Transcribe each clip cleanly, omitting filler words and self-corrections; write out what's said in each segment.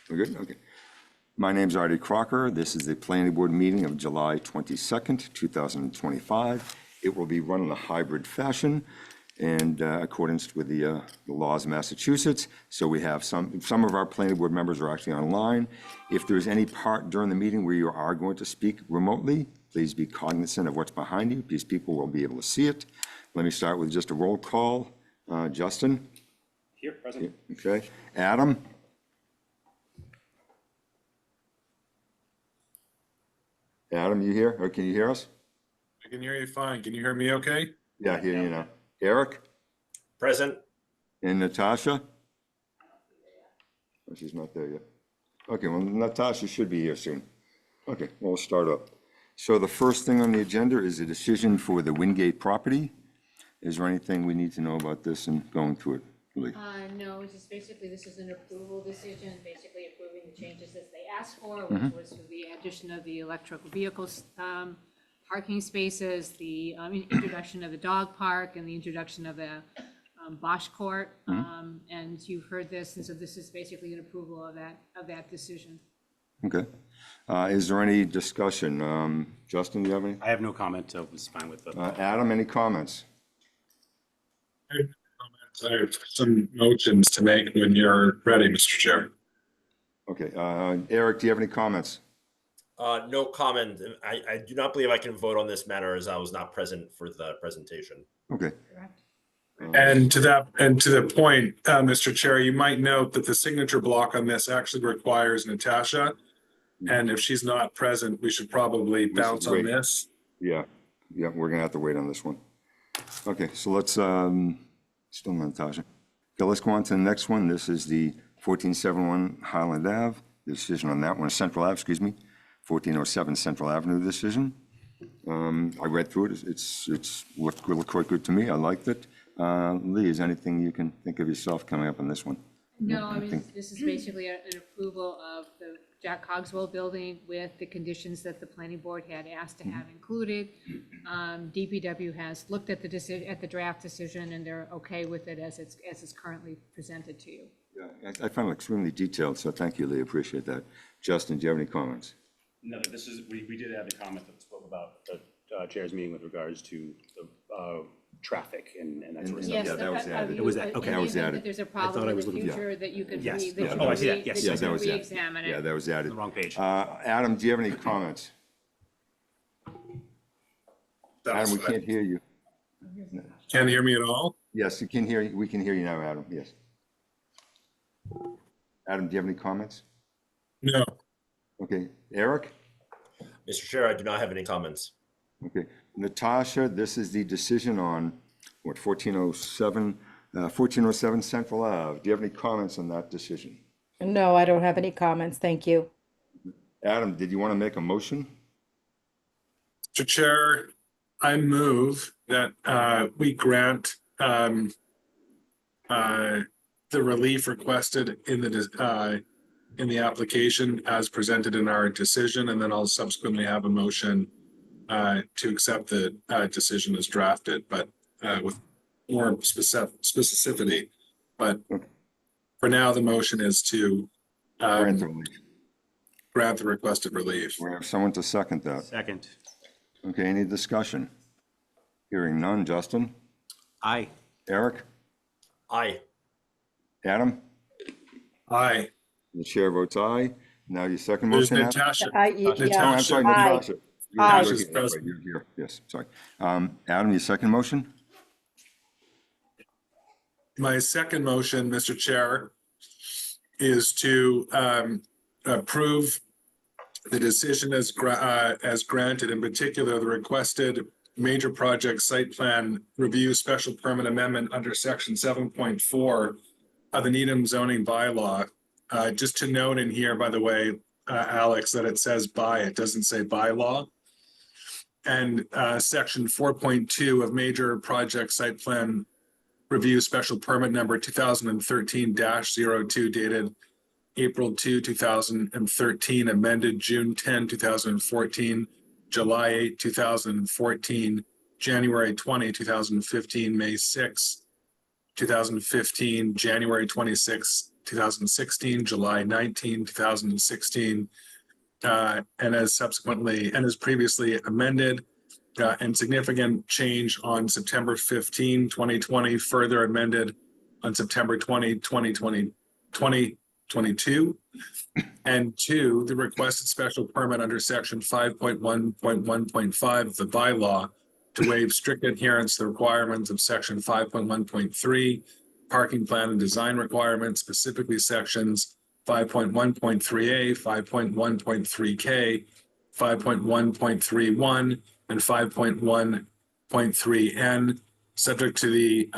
We're good? Okay. My name's Artie Crocker. This is the planning board meeting of July 22nd, 2025. It will be run in a hybrid fashion and accordance with the laws of Massachusetts. So we have some of our planning board members are actually online. If there's any part during the meeting where you are going to speak remotely, please be cognizant of what's behind you. These people will be able to see it. Let me start with just a roll call. Justin? Here, present. Okay. Adam? Adam, you here? Or can you hear us? I can hear you fine. Can you hear me okay? Yeah, I hear you now. Eric? Present. And Natasha? Oh, she's not there yet. Okay, well, Natasha should be here soon. Okay, well, we'll start up. So the first thing on the agenda is a decision for the Wingate property. Is there anything we need to know about this and going through it, Lee? No, it's just basically, this is an approval decision, basically approving the changes that they asked for, which was the addition of the electrical vehicles, parking spaces, the introduction of the dog park, and the introduction of the Bosch Court. And you've heard this, and so this is basically an approval of that decision. Okay. Is there any discussion? Justin, do you have any? I have no comment, so it's fine with the. Adam, any comments? I have some motions to make when you're ready, Mr. Chair. Okay, Eric, do you have any comments? No comment. I do not believe I can vote on this matter as I was not present for the presentation. Okay. Correct. And to the point, Mr. Chair, you might note that the signature block on this actually requires Natasha. And if she's not present, we should probably bounce on wait. this. Yeah, we're gonna have to wait on this one. Okay, so let's, still Natasha. Okay, let's go on to the next one. This is the 1471 Highland Ave, the decision on that one, Central Ave, excuse me, 1407 Central Avenue decision. I read through it. It's looked quite good to me. I liked it. Lee, is anything you can think of yourself coming up on this one? No, I mean, this is basically an approval of the Jack Cogswell building with the conditions that the planning board had asked to have included. DPW has looked at the draft decision, and they're okay with it as it's currently presented to you. Yeah, I found it extremely detailed, so thank you, Lee. Appreciate that. Justin, do you have any comments? No, this is, we did have the comment that spoke about the chair's meeting with regards to the traffic and that sort of stuff. Yes, Yeah, that was added. It was that, okay. in That the was event added. that there's a thought problem I in was the looking- future, that you could Yes. that you Oh, I could see that. Yes, that Yeah, you that could was added. re-examine it. Yeah, that was added. The wrong page. Adam, do you have any comments? Adam, we can't hear you. Can't hear me at all? Yes, you can hear, we can hear you now, Adam, yes. Adam, do you have any comments? No. Okay, Eric? Mr. Chair, I do not have any comments. Okay, Natasha, this is the decision on, what, 1407 Central Ave. Do you have any comments on that decision? No, I don't have any comments. Thank you. Adam, did you want to make a motion? Mr. Chair, I move that we grant the relief requested in the application as presented in our decision, and then I'll subsequently have a motion to accept the decision as drafted, but with more specificity. But for now, the motion is to Grant the relief. grant the requested relief. We have someone to second that. Second. Okay, any discussion? Hearing none. Justin? Aye. Eric? Aye. Adam? Aye. The chair votes aye. Now your second There's motion, Adam? Natasha. Oh, I'm sorry, Aye. Natasha. Aye. You're here. Right, you're here. Yes, sorry. Adam, your second motion? My second motion, Mr. Chair, is to approve the decision as granted, in particular, the requested major project site plan review special permit amendment under section 7.4 of the Needham zoning bylaw. Just to note in here, by the way, Alex, that it says by, it doesn't say bylaw. And section 4.2 of major project site plan review special permit number 2013-02 dated April 2, 2013, amended June 10, 2014, July 8, 2014, January 20, 2015, May 6, 2015, January 26, 2016, July 19, 2016, and as previously amended, and significant change on September 15, 2020, further amended on September 20, 2022. And two, the requested special permit under section 5.1.1.5 of the bylaw to waive strict adherence to the requirements of section 5.1.3, parking plan and design requirements, specifically sections 5.1.3A, 5.1.3K, 5.1.31, and 5.1.3N, subject to the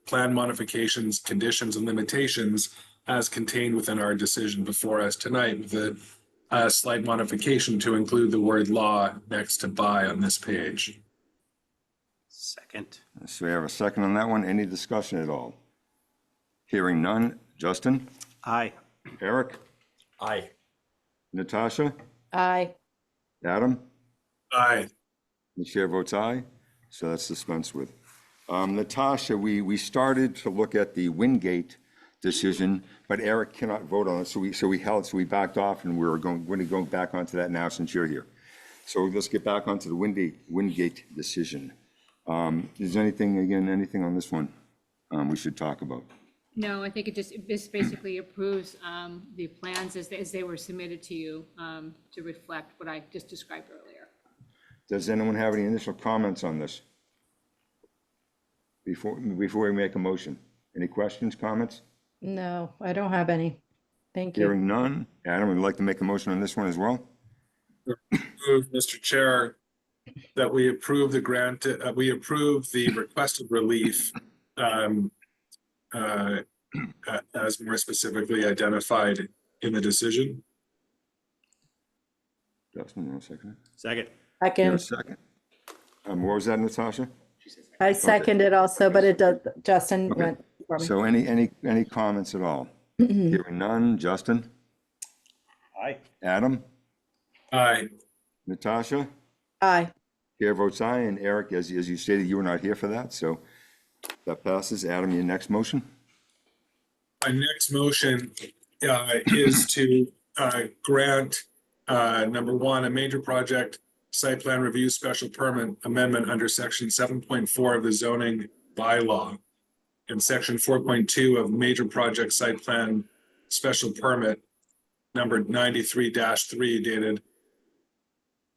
plan modifications, conditions, and limitations as contained within our decision before us tonight, with a slight modification to include the word law next to by on this page. Second. So we have a second on that one. Any discussion at all? Hearing none. Justin? Aye. Eric? Aye. Natasha? Aye. Adam? Aye. The chair votes aye, so that's dispensed with. Natasha, we started to look at the Wingate decision, but Eric cannot vote on it, so we backed off, and we're going to go back onto that now since you're here. So let's get back onto the Wingate decision. Is there anything on this one we should talk about? No, I think this basically approves the plans as they were submitted to you to reflect what I just described earlier. Does anyone have any initial comments on this? Before we make a motion? Any questions, comments? No, I don't have any. Thank you. Hearing none. Adam, would you like to make a motion on this one as well? Move, Mr. Chair, that we approve the requested relief as more specifically identified in the decision. Justin, you want a second? Second. You have a Second. second? What was that, Natasha? I seconded also, but it does, Justin Okay. went for me. So any comments at all? Hearing none. Justin? Aye. Adam? Aye. Natasha? Aye. Chair votes aye, and Eric, as you stated, you were not here for that, so that passes. Adam, your next motion? My next motion is to grant, number one, a major project site plan review special permit amendment under section 7.4 of the zoning bylaw and section 4.2 of major project site plan special permit number 93-3 dated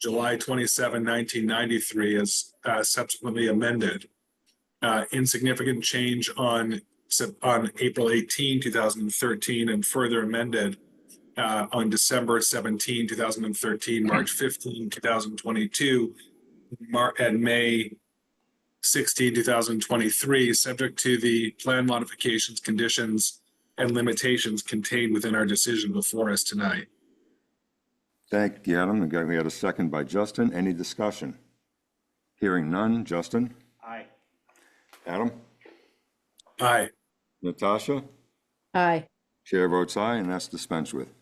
July 27, 1993, as subsequently amended. Insignificant change on April 18, 2013, and further amended on December 17, 2013, March 15, 2022, and May 16, 2023, subject to the plan modifications, conditions, and limitations contained within our decision before us tonight. Thank you, Adam. We had a second by Justin. Any discussion? Hearing none. Justin? Aye. Adam? Aye. Natasha? Aye. Chair votes aye, and that's dispensed with.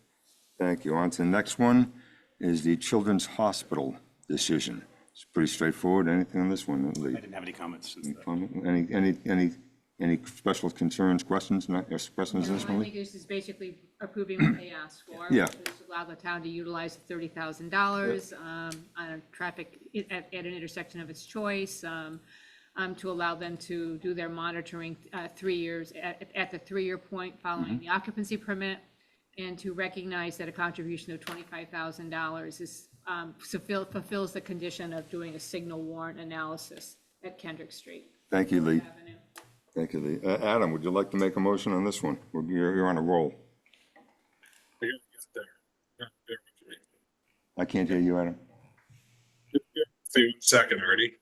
Thank you. On to the next one is the Children's Hospital decision. It's pretty straightforward. Anything on this one, Lee? I didn't have any comments since Any the comment? Any special concerns, questions, questions on this I one, think Lee? this is basically approving what they asked for. Yeah. Which is allow the town to utilize $30,000 on a traffic at an intersection of its choice, to allow them to do their monitoring 3 years at the 3-year point following the occupancy permit, and to recognize that a contribution of $25,000 is fulfills the condition of doing a signal warrant analysis at Kendrick Street Thank you, Lee. Avenue. Thank you, Lee. Adam, would you like to make a motion on this one? You're on a roll. I can't hear you, Adam. See you in a second, Artie.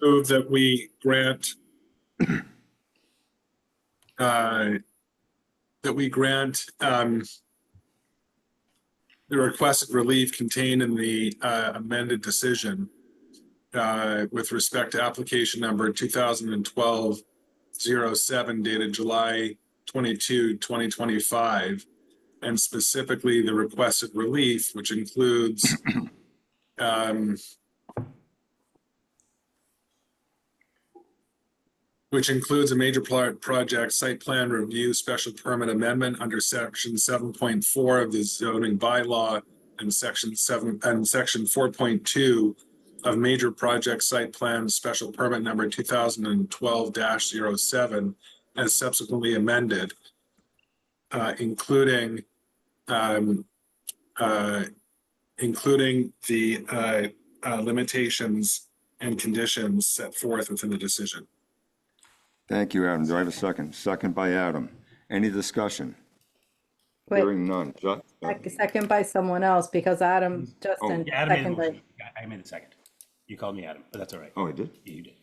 Move that we grant the requested relief contained in the amended decision with respect to application number 2012-07 dated July 2025, and specifically the requested relief, which includes a major project site plan review special permit amendment under section 7.4 of the zoning bylaw and section 4.2 of major project site plan special permit number 2012-07 as subsequently amended, including the limitations and conditions set forth within the decision. Thank you, Adam. Do I have a second? Second by Adam. Any discussion? Wait, Hearing none. second by someone else because Adam, Justin, Yeah, Adam made the second by, motion. I made the second. You called me Adam, but that's all right. Oh, I did? Yeah, you did.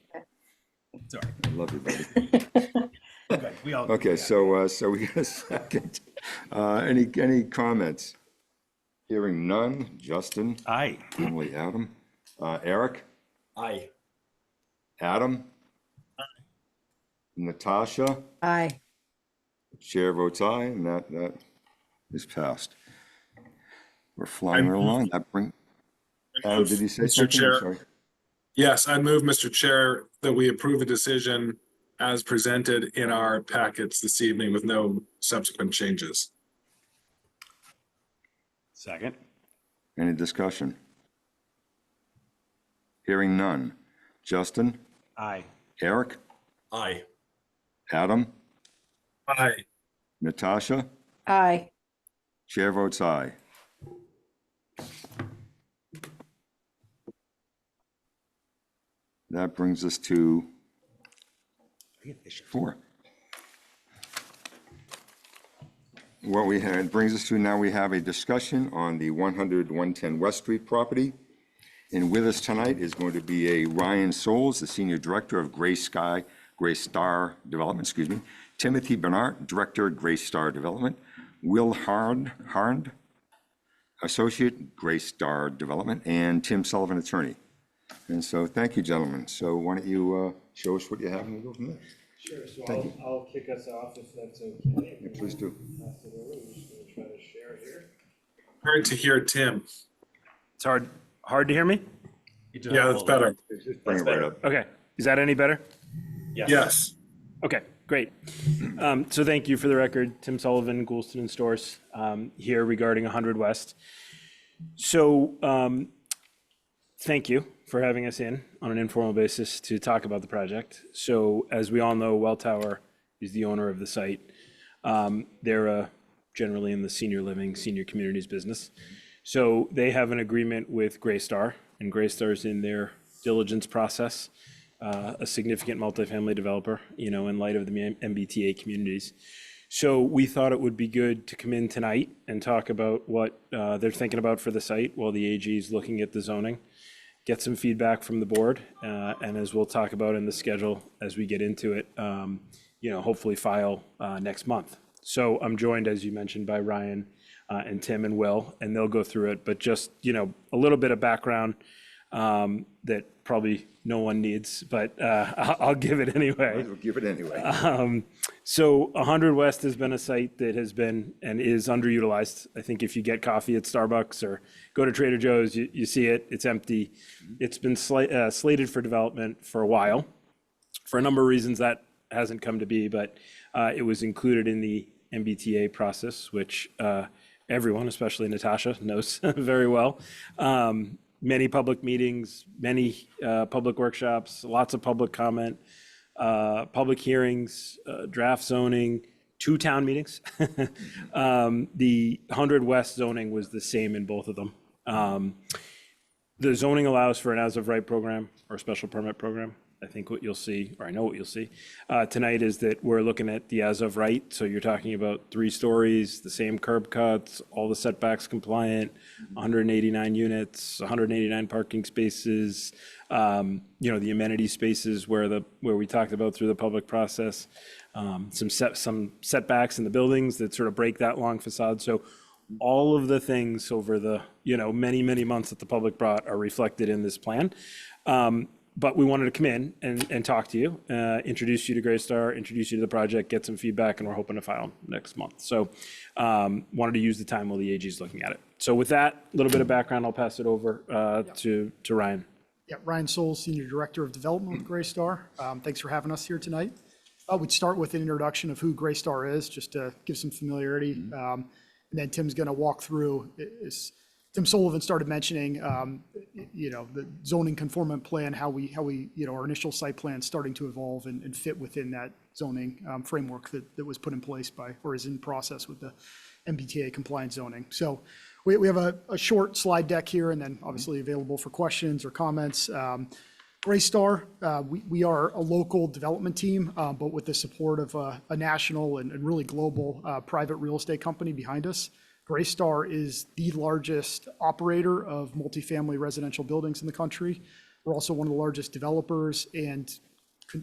It's all right. I love you, buddy. Okay, we all. Okay, so we got a second. Any comments? Hearing none. Justin, Aye. Emily, Adam, Eric, Aye. Adam, Natasha, aye. chair votes aye, and that is passed. We're flying right along. Adam, did you say Mr. something? I'm Chair. sorry. Yes, I move, Mr. Chair, that we approve the decision as presented in our packets this evening with no subsequent changes. Second. Any discussion? Hearing none. Justin, Aye. Eric, Aye. Adam, Aye. Natasha, Aye. chair votes aye. That brings us to 4. What we had brings us to now we have a discussion on the 100-110 West Street property. And with us tonight is going to be a Ryan Souls, the Senior Director of Gray Star Development, Timothy Bernard, Director, Gray Star Development, Will Harnd, Associate, Gray Star Development, and Tim Sullivan, Attorney. And so, thank you, gentlemen. So why don't you show us what you have and we'll go from there. Sure, so Thank you. I'll kick us off if that's okay. Yeah, please do. Pass it over, we're just gonna try to share here. Hard to hear Tim. It's hard to hear me? Yeah, that's better. Bring it right up. Okay. Is that any better? Yes. Okay, great. So thank you. For the record, Tim Sullivan, Goulston and Stores, here regarding 100 West. So thank you for having us in on an informal basis to talk about the project. So as we all know, Welltower is the owner of the site. They're generally in the senior living, senior communities business. So they have an agreement with Gray Star, and Gray Star's in their diligence process. A significant multifamily developer, in light of the MBTA communities. So we thought it would be good to come in tonight and talk about what they're thinking about for the site while the AG is looking at the zoning, get some feedback from the board, and as we'll talk about in the schedule as we get into it, hopefully file next month. So I'm joined, as you mentioned, by Ryan and Tim and Will, and they'll go through it, but just, a little bit of background that probably no one needs, but I'll give it anyway. We'll give it anyway. So 100 West has been a site that has been and is underutilized. I think if you get coffee at Starbucks or go to Trader Joe's, you see it, it's empty. It's been slated for development for a while. For a number of reasons that hasn't come to be, but it was included in the MBTA process, which everyone, especially Natasha, knows very well. Many public meetings, many public workshops, lots of public comment, public hearings, draft zoning, 2 town meetings. The 100 West zoning was the same in both of them. The zoning allows for an as-of-right program or special permit program. I think what you'll see, or I know what you'll see tonight, is that we're looking at the as-of-right. So you're talking about 3 stories, the same curb cuts, all the setbacks compliant, 189 units, 189 parking spaces, the amenity spaces where we talked about through the public process, some setbacks in the buildings that sort of break that long facade. So all of the things over the, many, many months that the public brought are reflected in this plan. But we wanted to come in and talk to you, introduce you to Greystar, introduce you to the project, get some feedback, and we're hoping to file next month. So wanted to use the time while the AG is looking at it. So with that little bit of background, I'll pass it over to Ryan. Yeah, Ryan Souls, Senior Director of Development with Greystar. Thanks for having us here tonight. We'd start with an introduction of who Greystar is, just to give some familiarity. And then Tim's going to walk through, as Tim Sullivan started mentioning, the zoning conformant plan, how we, our initial site plan starting to evolve and fit within that zoning framework that was put in place by, or is in process with the MBTA compliant zoning. So we have a short slide deck here, and then obviously available for questions or comments. Greystar, we are a local development team, but with the support of a national and really global private real estate company behind us. Greystar is the largest operator of multifamily residential buildings in the country. We're also one of the largest developers and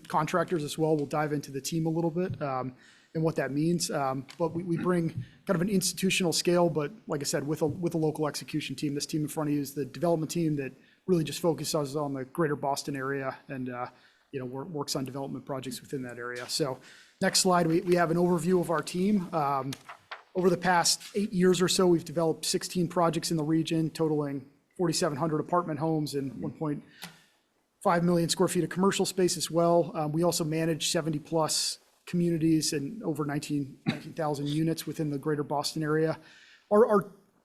contractors as well. We'll dive into the team a little bit and what that means. But we bring kind of an institutional scale, but like I said, with a local execution team. This team in front of you is the development team that really just focuses on the greater Boston area and works on development projects within that area. So next slide, we have an overview of our team. Over the past 8 years or so, we've developed 16 projects in the region, totaling 4,700 apartment homes and 1.5 million square feet of commercial space as well. We also manage 70 plus communities and over 19,000 units within the greater Boston area.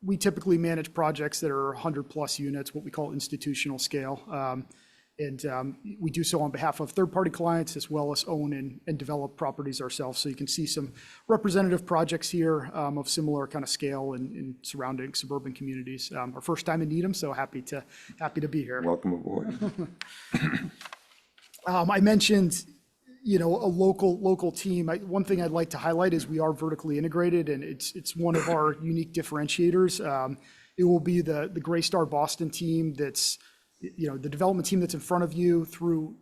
We typically manage projects that are 100 plus units, what we call institutional scale. We do so on behalf of third-party clients as well as own and develop properties ourselves. So you can see some representative projects here of similar kind of scale in surrounding suburban communities. Our first time in Needham, so happy to be here. Welcome aboard. I mentioned, a local team. One thing I'd like to highlight is we are vertically integrated, and it's one of our unique differentiators. It will be the Greystar Boston team that's the development team that's in front of you through,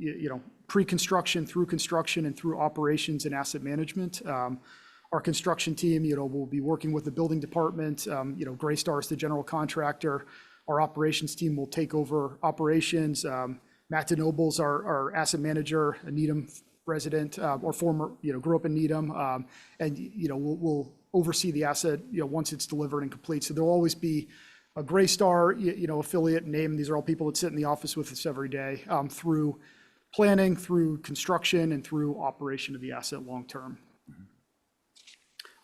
pre-construction, through construction, and through operations and asset management. Our construction team, will be working with the building department. Greystar is the general contractor. Our operations team will take over operations. Matt DeNoble's our asset manager, a Needham resident, or former, grew up in Needham. And, we'll oversee the asset, once it's delivered and complete. So there'll always be a Greystar, affiliate name. These are all people that sit in the office with us every day, through planning, through construction, and through operation of the asset long term. I'm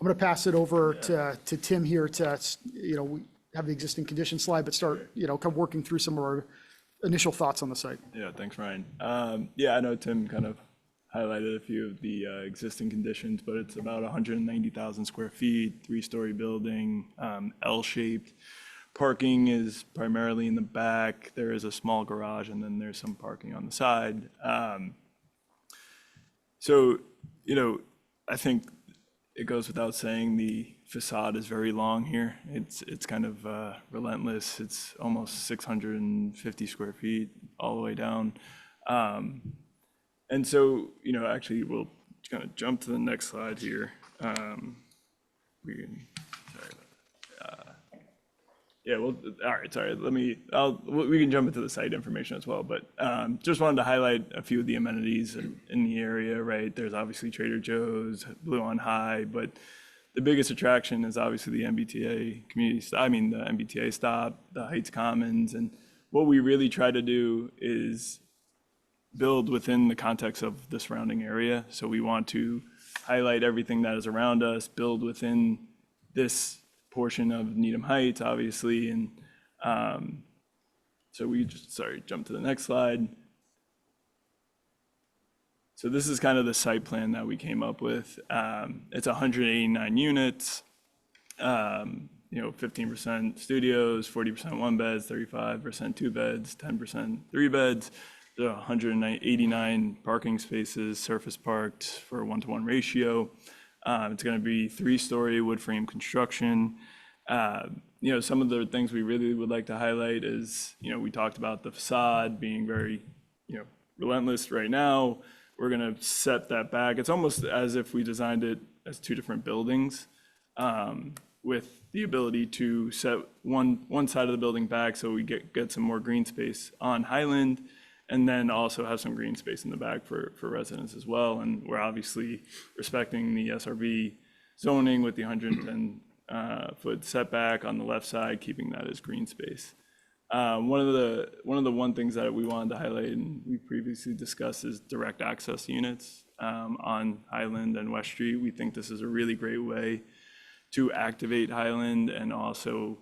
going to pass it over to Tim here to, we have the existing condition slide, but start, kind of working through some of our initial thoughts on the site. Yeah, thanks, Ryan. I know Tim kind of highlighted a few of the existing conditions, but it's about 190,000 square feet, 3-story building, L-shaped. Parking is primarily in the back. There is a small garage, and then there's some parking on the side. I think it goes without saying the facade is very long here. It's kind of relentless. It's almost 650 square feet all the way down. Actually, we'll kind of jump to the next slide here. We can jump into the site information as well, but just wanted to highlight a few of the amenities in the area, right? There's obviously Trader Joe's, Blue on High, but the biggest attraction is obviously the MBTA the MBTA stop, the Heights Commons, and what we really try to do is build within the context of the surrounding area. So we want to highlight everything that is around us, build within this portion of Needham Heights, obviously, and jump to the next slide. So this is kind of the site plan that we came up with. It's 189 units, 15% studios, 40% one beds, 35% two beds, 10% three beds. There are 189 parking spaces, surface parked for a 1-to-1 ratio. It's going to be 3-story wood frame construction. Some of the things we really would like to highlight is, we talked about the facade being very, relentless right now. We're going to set that back. It's almost as if we designed it as 2 different buildings, with the ability to set one side of the building back so we get some more green space on Highland, and then also have some green space in the back for residents as well. And we're obviously respecting the SRV zoning with the 110 foot setback on the left side, keeping that as green space. One of the things that we wanted to highlight, and we previously discussed, is direct access units on Highland and West Street. We think this is a really great way to activate Highland and also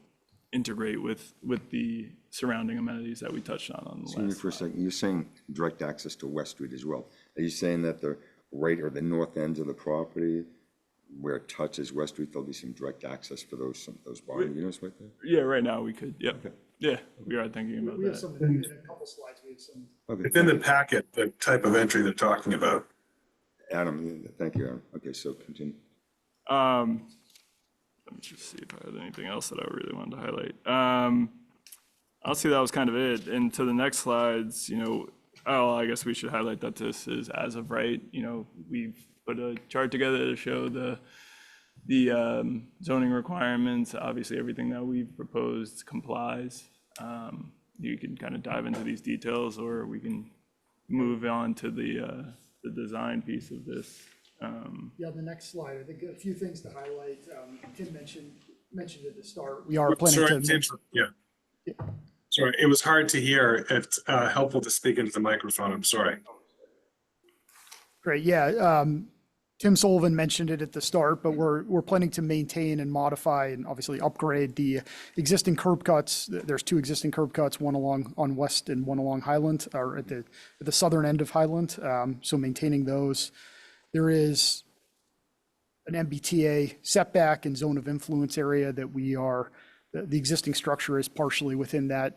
integrate with the surrounding amenities that we touched on the Excuse me last for a second, you're saying direct access to West Street as well. Are you saying that the right or the north ends of the property where it touches West Street, there'll be some direct access for those barn units right there? Yeah, right now we could, yep. Yeah, we are thinking about We have that. some, in a couple slides, we have some. Okay, It's in the packet, the type of entry they're talking about. Adam, thank you, Adam. Okay, so continue. Let me just see if I had anything else that I really wanted to highlight. I'll see that was kind of it. And to the next slides, I guess we should highlight that this is as of right. We've put a chart together to show the zoning requirements. Obviously, everything that we've proposed complies. You can kind of dive into these details, or we can move on to the design piece of this. Yeah, the next slide, I think a few things to highlight. Tim mentioned at the start, we are planning Sorry, to. yeah. Sorry, it was hard to hear. It's helpful to speak into the microphone. I'm sorry. Great, yeah. Tim Sullivan mentioned it at the start, but we're planning to maintain and modify and obviously upgrade the existing curb cuts. There's two existing curb cuts, one on West and one along Highland, or at the southern end of Highland. So maintaining those. There is an MBTA setback and zone of influence area that the existing structure is partially within that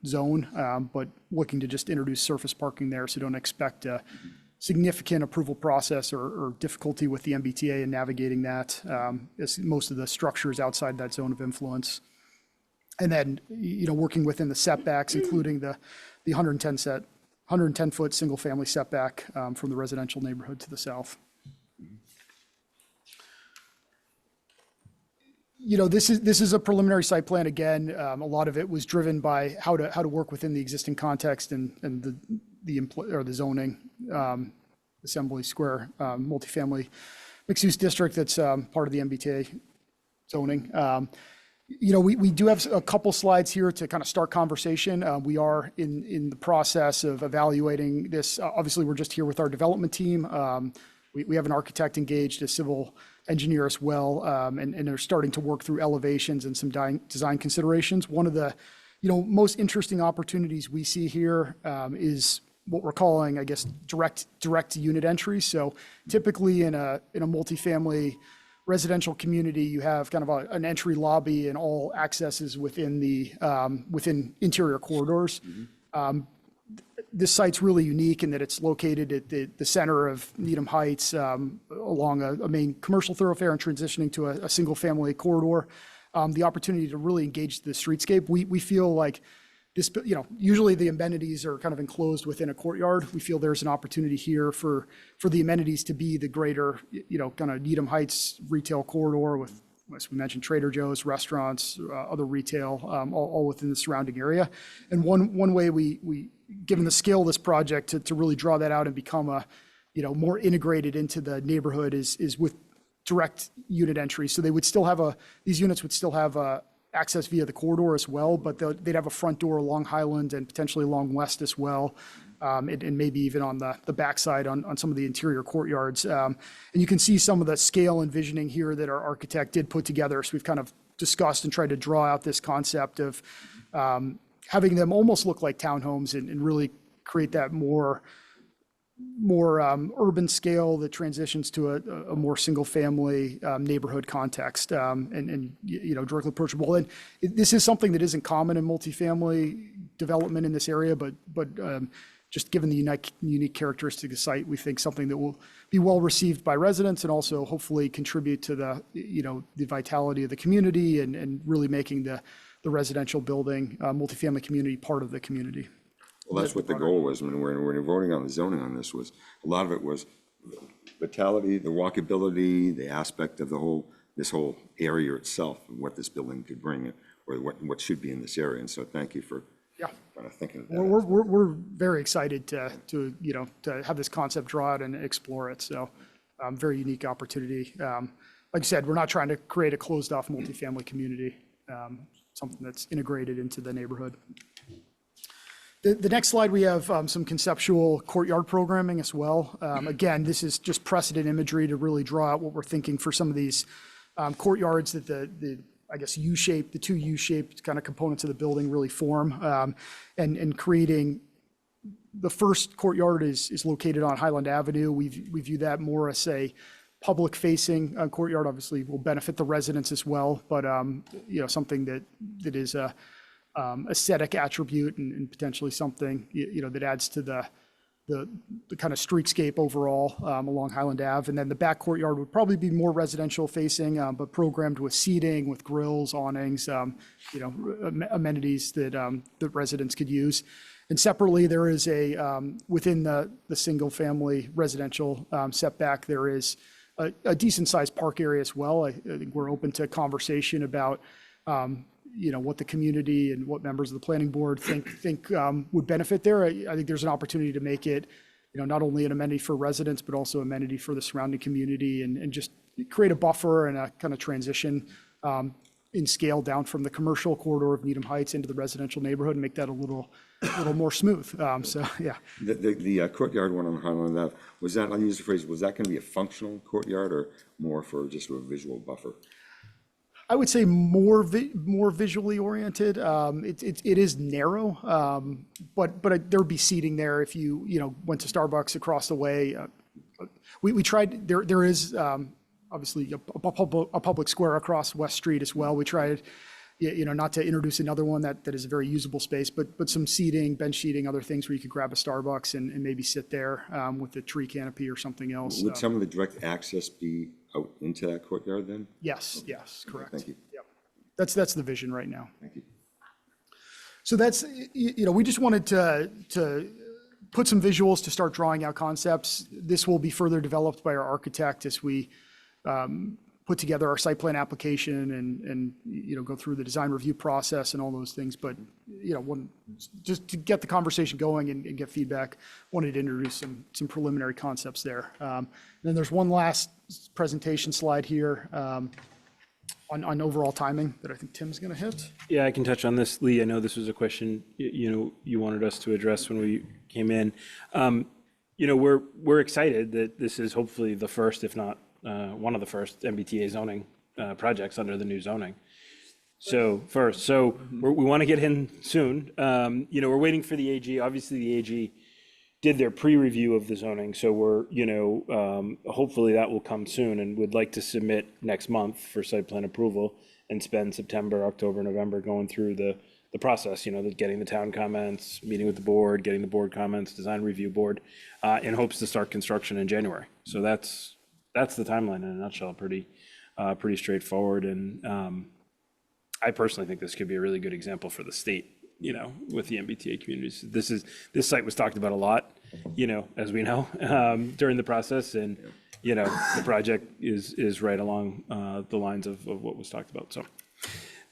zone, but looking to just introduce surface parking there, so don't expect a significant approval process or difficulty with the MBTA in navigating that, as most of the structure is outside that zone of influence. And then, working within the setbacks, including the 110-foot single-family setback from the residential neighborhood to the south. This is a preliminary site plan. Again, a lot of it was driven by how to work within the existing context and the zoning, Assembly Square multifamily mixed-use district that's part of the MBTA zoning. We do have a couple slides here to kind of start conversation. We are in the process of evaluating this. Obviously, we're just here with our development team. We have an architect engaged, a civil engineer as well, and they're starting to work through elevations and some design considerations. One of the most interesting opportunities we see here is what we're calling, I guess, direct unit entry. So typically in a multifamily residential community, you have kind of an entry lobby and all accesses within interior corridors. This site's really unique in that it's located at the center of Needham Heights, along a main commercial thoroughfare and transitioning to a single family corridor. The opportunity to really engage the streetscape. We feel like this, usually the amenities are kind of enclosed within a courtyard. We feel there's an opportunity here for the amenities to be the greater, kind of Needham Heights retail corridor with, as we mentioned, Trader Joe's, restaurants, other retail, all within the surrounding area. And one way we given the scale of this project to really draw that out and become more integrated into the neighborhood is with direct unit entry. So they would still have these units would still have access via the corridor as well, but they'd have a front door along Highland and potentially along West as well, and maybe even on the backside on some of the interior courtyards. And you can see some of the scale envisioning here that our architect did put together. So we've kind of discussed and tried to draw out this concept of having them almost look like townhomes and really create that more urban scale that transitions to a more single family neighborhood context, and directly approachable. And this is something that isn't common in multifamily development in this area, but just given the unique characteristic of the site, we think something that will be well received by residents and also hopefully contribute to the vitality of the community and really making the residential building, multifamily community part of the community. Well, that's what the goal was when we're voting on the zoning on this. Was a lot of it was vitality, the walkability, the aspect of this whole area itself, and what this building could bring, or what should be in this area. And so thank you for Yeah. Kind of thinking of We're very excited to have this concept draw out and explore it. So very unique opportunity. Like I said, we're not trying to create a closed off multifamily community, something that's integrated into the neighborhood. The next slide, we have some conceptual courtyard programming as well. Again, this is just precedent imagery to really draw out what we're thinking for some of these courtyards that the I guess the two U-shaped kind of components of the building really form, and creating. The first courtyard is located on Highland Avenue. We view that more as a public-facing courtyard. Obviously, will benefit the residents as well, but something that is a aesthetic attribute and potentially something that adds to the kind of streetscape overall along Highland Ave. And then the back courtyard would probably be more residential facing, but programmed with seating, with grills, awnings, amenities that residents could use. And separately, there is within the single family residential setback, there is a decent sized park area as well. I think we're open to conversation about what the community and what members of the planning board think would benefit there. I think there's an opportunity to make it, not only an amenity for residents, but also amenity for the surrounding community, and just create a buffer and a kind of transition in scale down from the commercial corridor of Needham Heights into the residential neighborhood and make that a little more smooth. So, yeah. The courtyard one on Highland Ave, was that, I'll use the phrase, was that going to be a functional courtyard or more for just a visual buffer? I would say more visually oriented. It is narrow, but there would be seating there if you went to Starbucks across the way. We tried. There is obviously a public square across West Street as well. We tried, not to introduce another one that is a very usable space, but some seating, bench seating, other things where you could grab a Starbucks and maybe sit there with a tree canopy or something else. Would some of the direct access be out into that courtyard then? Yes, correct. Thank you. Yep. That's the vision right now. Thank you. So that's, we just wanted to put some visuals to start drawing out concepts. This will be further developed by our architect as we put together our site plan application and go through the design review process and all those things. But, just to get the conversation going and get feedback, wanted to introduce some preliminary concepts there. And then there's one last presentation slide here on overall timing that I think Tim's going to hit. Yeah, I can touch on this. Lee, I know this was a question, you wanted us to address when we came in. We're excited that this is hopefully the first, if not one of the first MBTA zoning projects under the new zoning. So we want to get in soon. We're waiting for the AG. Obviously, the AG did their pre-review of the zoning, so we're hopefully that will come soon, and would like to submit next month for site plan approval and spend September, October, November going through the process. Getting the town comments, meeting with the board, getting the board comments, design review board, in hopes to start construction in January. So that's the timeline in a nutshell. Pretty straightforward, and I personally think this could be a really good example for the state, with the MBTA communities. This site was talked about a lot, as we know, during the process, and the project is right along the lines of what was talked about. So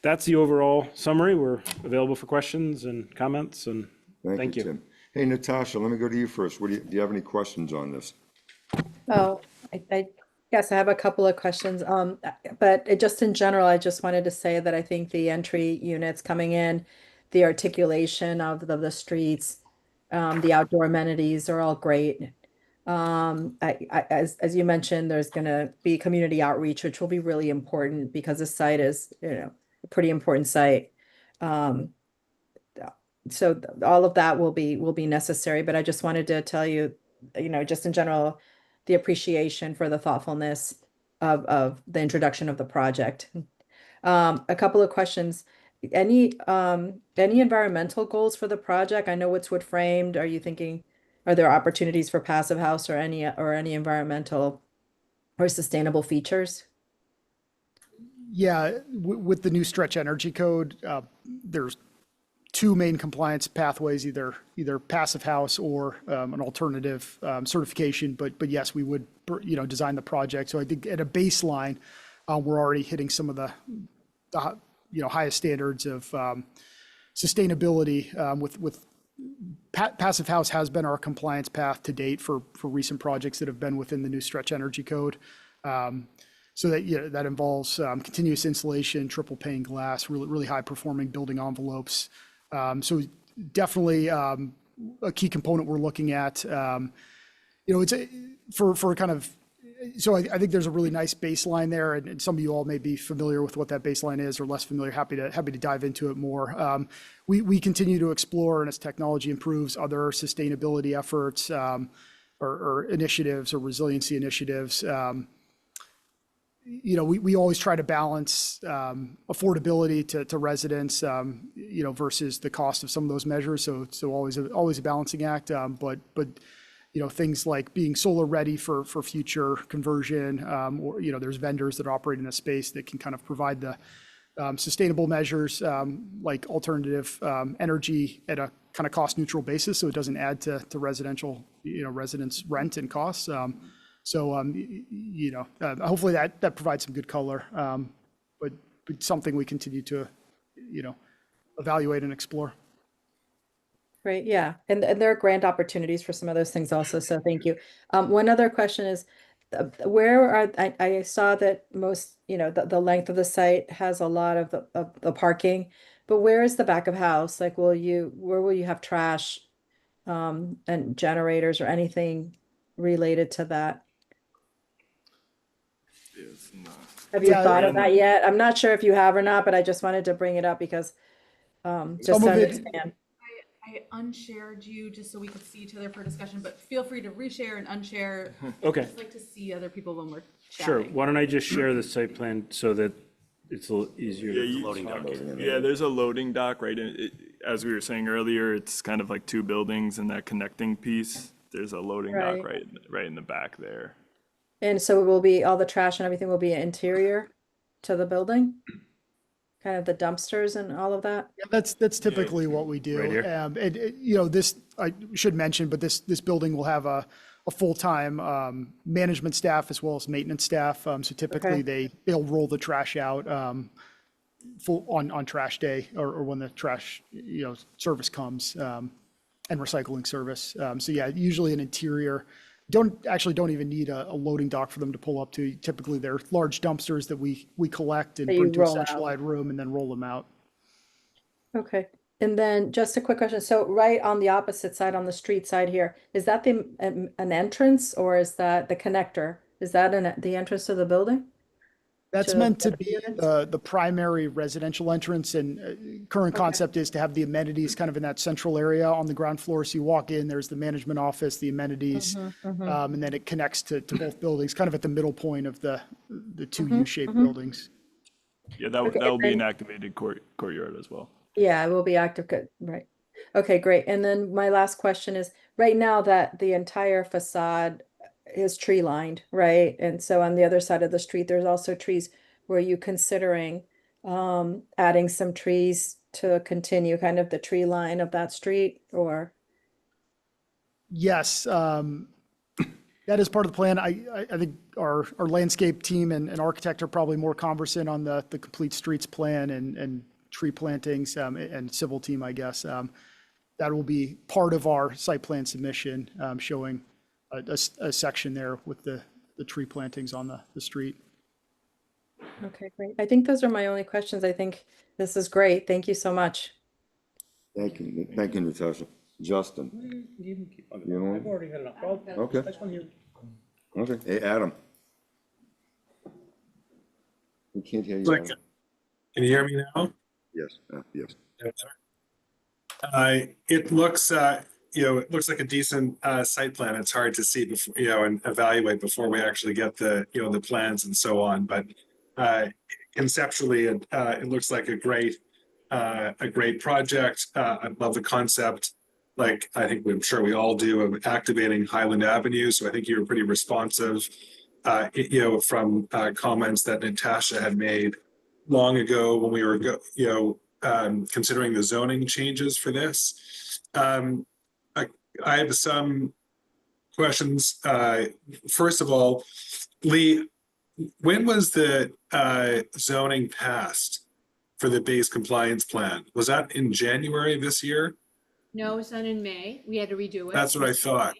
that's the overall summary. We're available for questions and comments, and thank you. Tim. Hey, Natasha, let me go to you first. Do you have any questions on this? Oh, I guess I have a couple of questions. But just in general, I just wanted to say that I think the entry units coming in, the articulation of the streets, the outdoor amenities are all great. As you mentioned, there's going to be community outreach, which will be really important because the site is, a pretty important site. So all of that will be necessary. But I just wanted to tell you, just in general, the appreciation for the thoughtfulness of the introduction of the project. A couple of questions. Any environmental goals for the project? I know it's wood framed. Are there opportunities for passive house or any environmental or sustainable features? Yeah, with the new stretch energy code, there's two main compliance pathways, either passive house or an alternative certification. But yes, we would design the project. So I think at a baseline, we're already hitting some of the highest standards of sustainability with Passive House has been our compliance path to date for recent projects that have been within the new stretch energy code. So that, yeah, that involves continuous insulation, triple pane glass, really high performing building envelopes. So definitely a key component we're looking at. It's for kind of, so I think there's a really nice baseline there, and some of you all may be familiar with what that baseline is or less familiar. Happy to dive into it more. We continue to explore, and as technology improves, other sustainability efforts or initiatives or resiliency initiatives. We always try to balance affordability to residents, versus the cost of some of those measures. So always a balancing act. But things like being solar ready for future conversion, or there's vendors that operate in a space that can kind of provide the sustainable measures, like alternative energy at a kind of cost neutral basis, so it doesn't add to residential residents' rent and costs. Hopefully that provides some good color, but something we continue to, evaluate and explore. Great, yeah, and there are grant opportunities for some of those things also, so thank you. One other question is, I saw that most, the length of the site has a lot of the parking, but where is the back of house? Like, where will you have trash and generators or anything related to that? Have you thought of that yet? I'm not sure if you have or not, but I just wanted to bring it up because just Some to of it- understand. I unshared you just so we could see each other for discussion, but feel free to reshare and unshare. Okay, Just like to see other people when we're sure. chatting. Why don't I just share the site plan so that it's a little easier to Loading dock. Yeah, there's a loading dock, right? As we were saying earlier, it's kind of like two buildings and that connecting piece. There's a loading dock right in the back there. And so it will be, all the trash and everything will be interior to the building? Kind of the dumpsters and all of that? Yeah, that's typically what we do. Right here. This, I should mention, but this building will have a full-time management staff as well as maintenance staff. So typically they'll roll the trash out full on trash day or when the trash service comes, and recycling service. So yeah, usually an interior. Don't even need a loading dock for them to pull up to. Typically, they're large dumpsters that we collect and That you bring to a roll out. centralized room and then roll them out. Okay, and then just a quick question. So right on the opposite side, on the street side here, is that an entrance or is that the connector? Is that the entrance to the building? That's To meant to the be units? the primary residential entrance, and current concept is to have the amenities kind of in that central area on the ground floor. So you walk in, there's the management office, the amenities, and then it connects to both buildings, kind of at the middle point of the two U-shaped buildings. Yeah, that will be an activated courtyard as well. Yeah, it will be active, good, right. Okay, great. And then my last question is, right now that the entire facade is tree lined, right? And so on the other side of the street, there's also trees. Were you considering adding some trees to continue kind of the tree line of that street, or? Yes, that is part of the plan. I think our landscape team and architect are probably more conversant on the complete streets plan and tree plantings, and civil team, I guess. That will be part of our site plan submission, showing a section there with the tree plantings on the street. Okay, great. I think those are my only questions. I think this is great. Thank you so much. Thank you, Natasha. Justin? You can keep on. You know- I've already had enough. Okay. I just want to hear. Okay. Hey, Adam? We can't hear you. Like, Adam. can you hear me now? Yes, yes. It looks, it looks like a decent site plan. It's hard to see before, and evaluate before we actually get the, the plans and so on. But conceptually, it looks like a great project. I love the concept. Like, I think I'm sure we all do, of activating Highland Avenue. So I think you were pretty responsive, from comments that Natasha had made long ago when we were, considering the zoning changes for this. I have some questions. First of all, Lee, when was the zoning passed for the base compliance plan. Was that in January this year? No, it's done in May. We had to redo it. That's what I thought.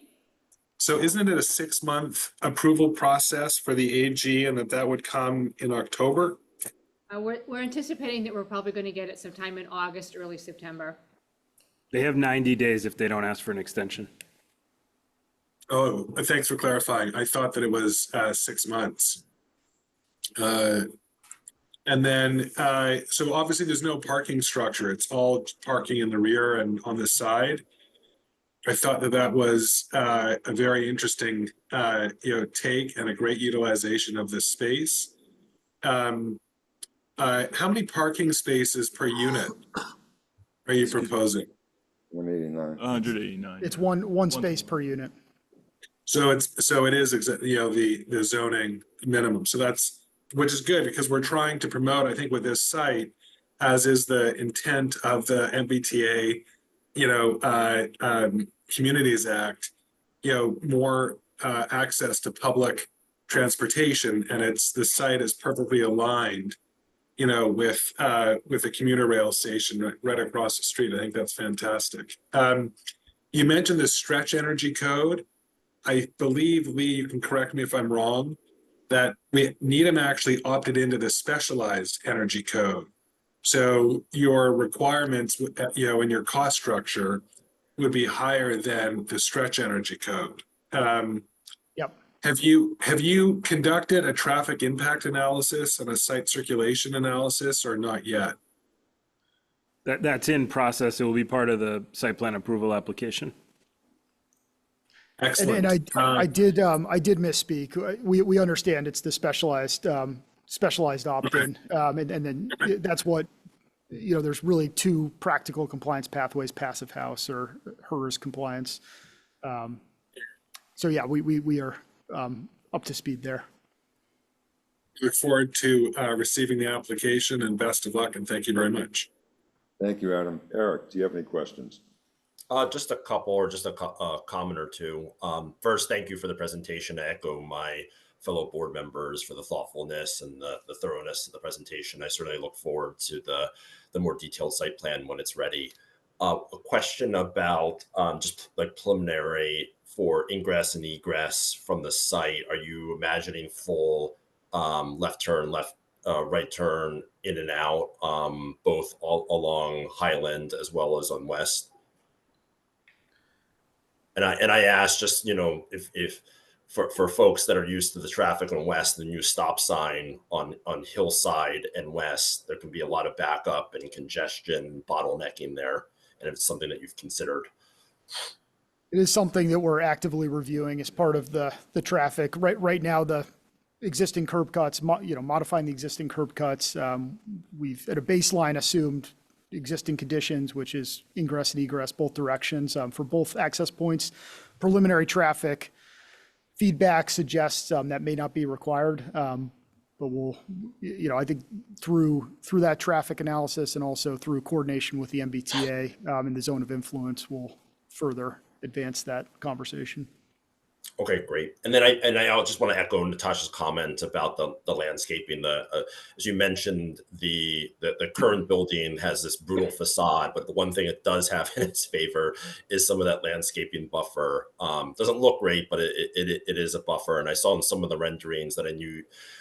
So isn't it a 6-month approval process for the AG and that would come in October? We're anticipating that we're probably going to get it sometime in August, early September. They have 90 days if they don't ask for an extension. Oh, thanks for clarifying. I thought that it was 6 months. And then, so obviously there's no parking structure. It's all parking in the rear and on the side. I thought that that was a very interesting, take and a great utilization of this space. How many parking spaces per unit are you proposing? 189. 189. It's one space per unit. So it is, the zoning minimum. So that's, which is good because we're trying to promote, I think with this site, as is the intent of the MBTA, Communities Act, more access to public transportation, and the site is perfectly aligned, with the commuter rail station right across the street. I think that's fantastic. You mentioned the stretch energy code. I believe, Lee, you can correct me if I'm wrong, that Needham actually opted into the specialized energy code. So your requirements, in your cost structure would be higher than the stretch energy code. Yep. Have you conducted a traffic impact analysis and a site circulation analysis or not yet? That's in process. It will be part of the site plan approval application. Excellent. And I did misspeak. We understand it's the specialized opt-in. And then that's what, there's really two practical compliance pathways, passive house or HERS compliance. So yeah, we are up to speed there. Look forward to receiving the application and best of luck and thank you very much. Thank you, Adam. Eric, do you have any questions? Just a couple or just a comment or two. First, thank you for the presentation. I echo my fellow board members for the thoughtfulness and the thoroughness of the presentation. I certainly look forward to the more detailed site plan when it's ready. A question about just like preliminary for ingress and egress from the site. Are you imagining full left turn, right turn in and out, both all along Highland as well as on West? And I asked just, if for folks that are used to the traffic on West, the new stop sign on Hillside and West, there can be a lot of backup and congestion, bottlenecking there. And if it's something that you've considered. It is something that we're actively reviewing as part of the traffic. Right now, the existing curb cuts, modifying the existing curb cuts, we've at a baseline assumed existing conditions, which is ingress and egress both directions for both access points. Preliminary traffic feedback suggests that may not be required, but we'll, I think through that traffic analysis and also through coordination with the MBTA in the zone of influence, we'll further advance that conversation. Okay, great. And then I just want to echo Natasha's comment about the landscaping. As you mentioned, the current building has this brutal facade, but the one thing it does have in its favor is some of that landscaping buffer. Doesn't look great, but it is a buffer. And I saw in some of the renderings that I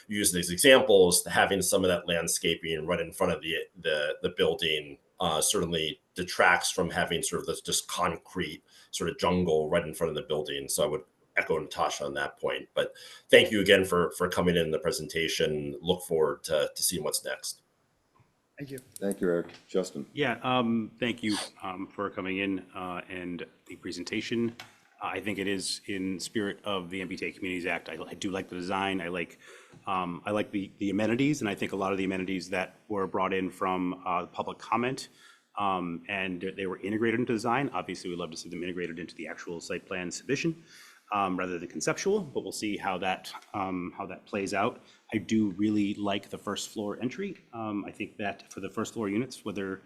used as examples, having some of that landscaping right in front of the building certainly detracts from having sort of this just concrete sort of jungle right in front of the building. So I would echo Natasha on that point, but thank you again for coming in the presentation. Look forward to seeing what's next. Thank you. Thank you, Eric. Justin? Yeah, thank you for coming in and the presentation. I think it is in spirit of the MBTA Communities Act. I do like the design. I like the amenities, and I think a lot of the amenities that were brought in from public comment and they were integrated into design. Obviously, we'd love to see them integrated into the actual site plan submission. Rather than conceptual, but we'll see how that plays out. I do really like the first floor entry. I think that for the first floor units, whether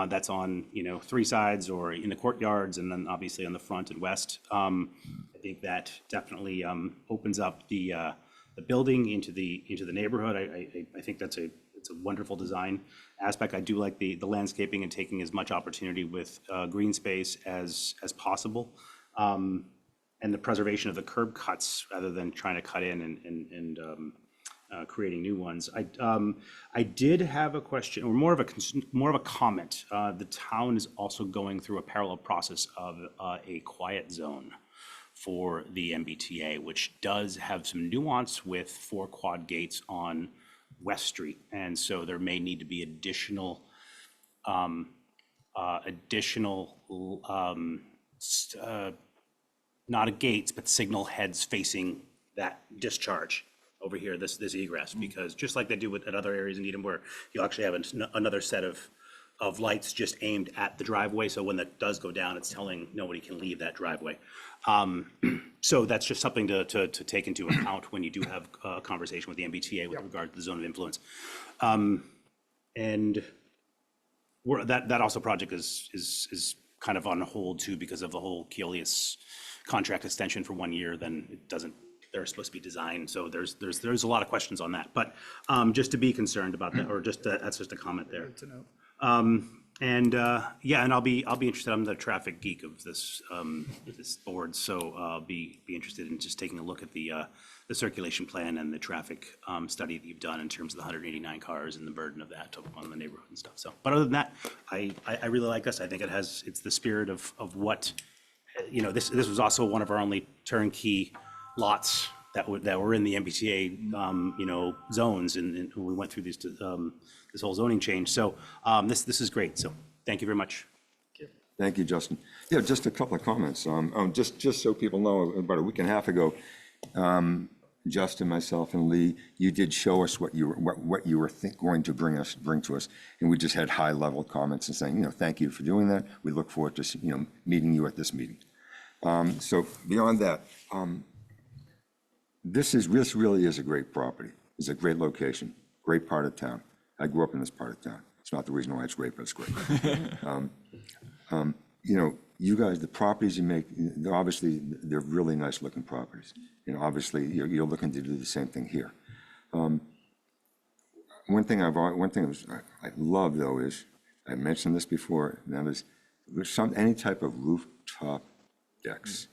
that's on 3 sides or in the courtyards, and then obviously on the front and west, I think that definitely opens up the building into the neighborhood. I think that's a it's a wonderful design aspect. I do like the landscaping and taking as much opportunity with green space as possible. And the preservation of the curb cuts rather than trying to cut in and creating new ones. I did have a question, or more of a comment. The town is also going through a parallel process of a quiet zone for the MBTA, which does have some nuance with 4 quad gates on West Street, and so there may need to be additional not gates, but signal heads facing that discharge over here, this egress, because just like they do at other areas in Needham, where you actually have another set of lights just aimed at the driveway, so when that does go down, it's telling nobody can leave that driveway. So that's just something to take into account when you do have a conversation with the MBTA with regard to the zone of influence. And that also project is kind of on hold too, because of the whole Keolis contract extension for 1 year. Then it doesn't. They're supposed to be designed, so there's a lot of questions on that. But just to be concerned about that, or just that's just a comment there. Good to know. And and I'll be interested. I'm the traffic geek of this board, so I'll be interested in just taking a look at the circulation plan and the traffic study that you've done in terms of the 189 cars and the burden of that on the neighborhood and stuff. So, but other than that, I really like this. I think it's the spirit of what, this was also one of our only turnkey lots that were in the MBTA zones, and we went through this whole zoning change. So this is great. So thank you very much. Thank you, Justin. Yeah, just a couple of comments. Just so people know, about a week and a half ago, Justin, myself, and Lee, you did show us what you were going to bring to us, and we just had high-level comments and saying, thank you for doing that. We look forward to meeting you at this meeting. So beyond that, this really is a great property. It's a great location, great part of town. I grew up in this part of town. It's not the reason why it's great, but it's great. You guys, the properties you make, they're really nice looking properties. Obviously you're looking to do the same thing here. One thing I love though is, I mentioned this before, and that is any type of rooftop decks.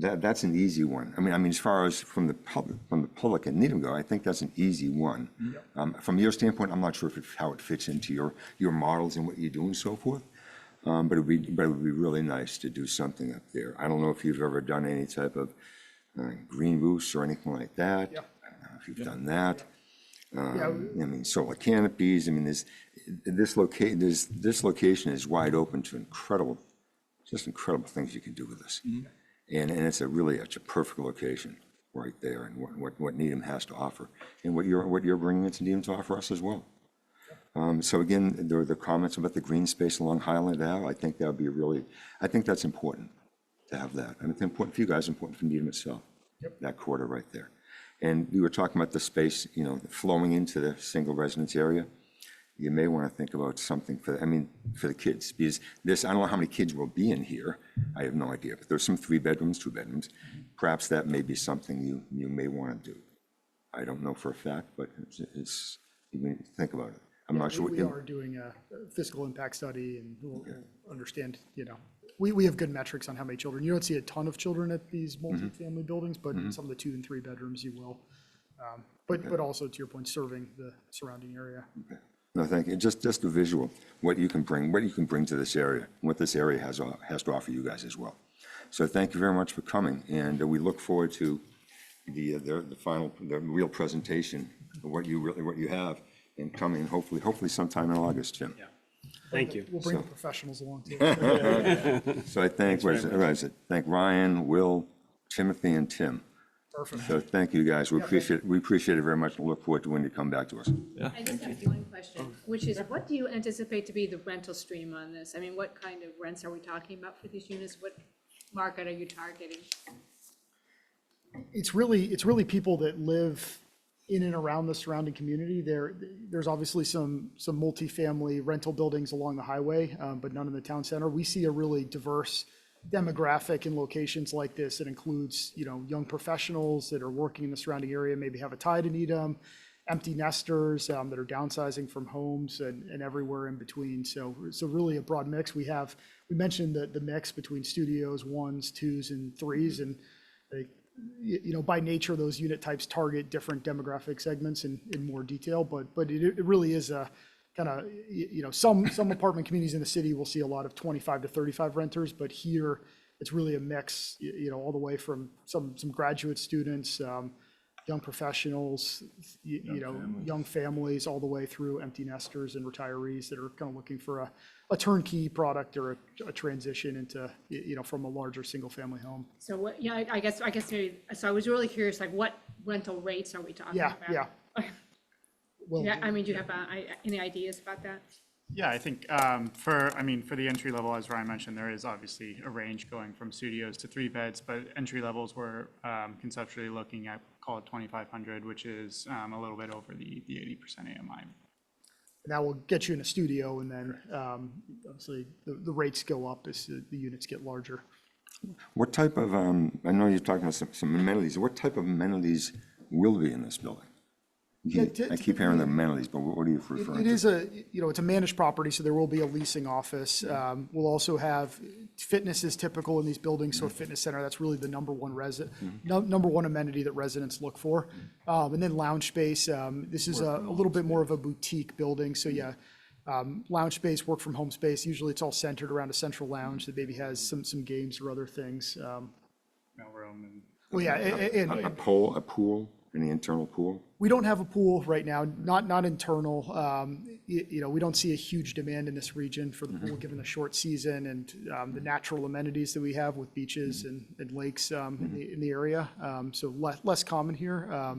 That's an easy one. I mean, as far as from the public and Needham go, I think that's an easy one. From your standpoint, I'm not sure how it fits into your models and what you do and so forth. But it would be really nice to do something up there. I don't know if you've ever done any type of green roofs or anything like that. I don't know if you've done that. Solar canopies. This location is wide open to incredible things you can do with this. And it's a perfect location right there, and what Needham has to offer, and what you're bringing into Needham to offer us as well. So again, there are the comments about the green space along Highland Ave. I think that's important to have that. And it's important for you guys, important for Needham itself. That quarter right there. And we were talking about the space, flowing into the single residence area. You may want to think about something for the kids, because I don't know how many kids will be in here. I have no idea, but there's some 3 bedrooms, 2 bedrooms. Perhaps that may be something you may want to do. I don't know for a fact, but you may think about it. I'm not sure. We are doing a fiscal impact study, and we'll understand, we have good metrics on how many children. You don't see a ton of children at these multifamily buildings, but in some of the 2 and 3 bedrooms you will. But also, to your point, serving the surrounding area. Okay. No, thank you. Just the visual, what you can bring to this area, what this area has to offer you guys as well. So thank you very much for coming, and we look forward to the real presentation of what you have, and coming hopefully sometime in August, Jim. Yeah. Thank you. We'll bring the professionals along too. So I thank thank Ryan, Will, Timothy, and Tim. Perfect. So thank you guys. We appreciate it very much, and look forward to when you come back to us. I just have one question, which is, what do you anticipate to be the rental stream on this? What kind of rents are we talking about for these units? What market are you targeting? It's really people that live in and around the surrounding community. There's obviously some multifamily rental buildings along the highway, but none in the town center. We see a really diverse demographic in locations like this. It includes, you know, young professionals that are working in the surrounding area, maybe have a tie to Needham, empty nesters that are downsizing from homes and everywhere in between. So really a broad mix. We mentioned the mix between studios, 1s, 2s, and 3s, and you know, by nature, those unit types target different demographic segments in more detail, but it really is a kind of, you know, some apartment communities in the city will see a lot of 25 to 35 renters, but here it's really a mix, you know, all the way from some graduate students, young professionals, young families, all the way through empty nesters and retirees that are kind of looking for a turnkey product or a transition into, you know, from a larger single family home. So what, yeah, I guess maybe, so I was really curious, like what rental rates are we talking about? Yeah. Well, Yeah, I mean, do you have any ideas about that? Yeah, I think for the entry level, as Ryan mentioned, there is obviously a range going from studios to 3 beds, but entry levels we're conceptually looking at, call it 2,500, which is a little bit over the 80% AMI. that will get you in a studio, and then obviously the rates go up as the units get larger. What type of, I know you're talking about some amenities. What type of amenities will be in this building? I keep hearing the amenities, but what are you referring It to? is it's a managed property, so there will be a leasing office. We'll also have, fitness is typical in these buildings, so a fitness center, that's really the number one amenity that residents look for. And then lounge space, this is a little bit more of a boutique building, so yeah. Lounge space, work from home space, usually it's all centered around a central lounge that maybe has some games or other things. Mailroom and Well, yeah, and A pool, any internal pool? we don't have a pool right now, not internal. You know, we don't see a huge demand in this region for the pool, given the short season and the natural amenities that we have with beaches and lakes in the area. So less common here.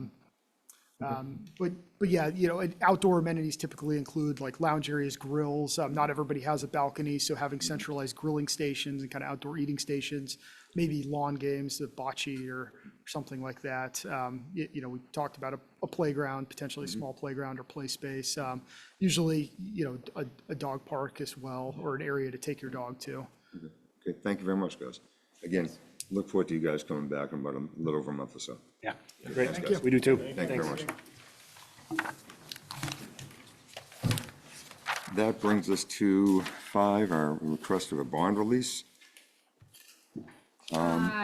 But yeah, you know, outdoor amenities typically include like lounge areas, grills. Not everybody has a balcony, so having centralized grilling stations and kind of outdoor eating stations, maybe lawn games, the bocce or something like that. You know, we talked about a playground, potentially a small playground or play space. Usually, you know, a dog park as well, or an area to take your dog to. Okay, thank you very much, guys. Again, look forward to you guys coming back in about a little over a month or so. Yeah. Great, Thanks, guys. we do too. Thank you very Thanks. much. That brings us to 5, our request of a bond release.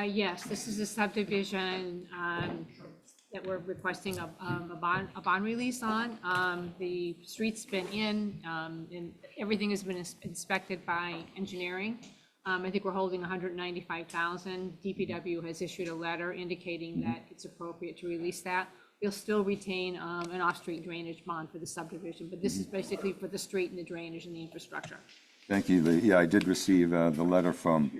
Yes, this is a subdivision that we're requesting a bond release on. The street's been in, and everything has been inspected by engineering. I think we're holding $195,000. DPW has issued a letter indicating that it's appropriate to release that. We'll still retain an off-street drainage bond for the subdivision, but this is basically for the street and the drainage and the infrastructure. Thank you. Yeah, I did receive the letter from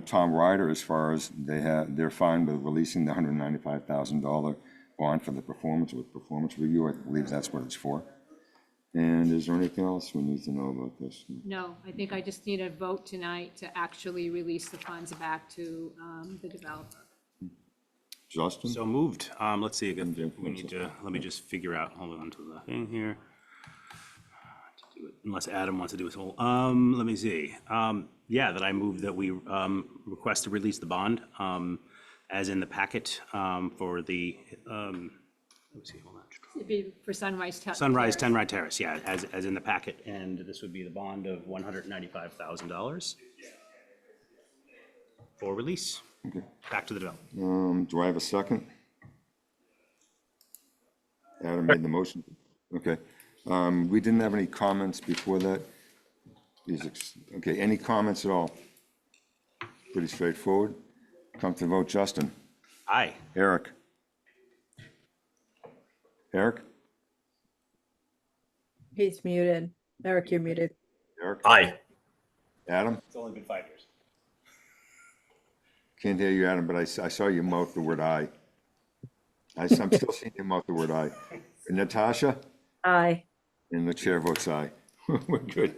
Tom Ryder as far as they're fine with releasing the $195,000 bond for the performance review. I believe that's what it's for. And is there anything else we need to know about this? No, I think I just need a vote tonight to actually release the funds back to the developer. Justin? So moved. Let's see, again, we need to, let me just figure out, hold on to the thing here. To do it, unless Adam wants to do his whole, let me see. Yeah, that I move that we request to release the bond as in the packet for the, let me see, hold on. It'd be for Sunrise. Sunrise Tenride Terrace, yeah, as in the packet, and this would be the bond of $195,000 for release. Okay. Back to the developer. Do I have a second? Adam made the motion. Okay. We didn't have any comments before that. Okay, any comments at all? Pretty straightforward. Come to vote. Justin? Aye. Eric? Eric? He's muted. Eric, you're muted. Eric? Aye. Adam? It's only been 5 years. Can't hear you, Adam, but I saw you mouth the word aye. I'm still seeing you mouth the word aye. Natasha? Aye. And the chair votes aye. We're good.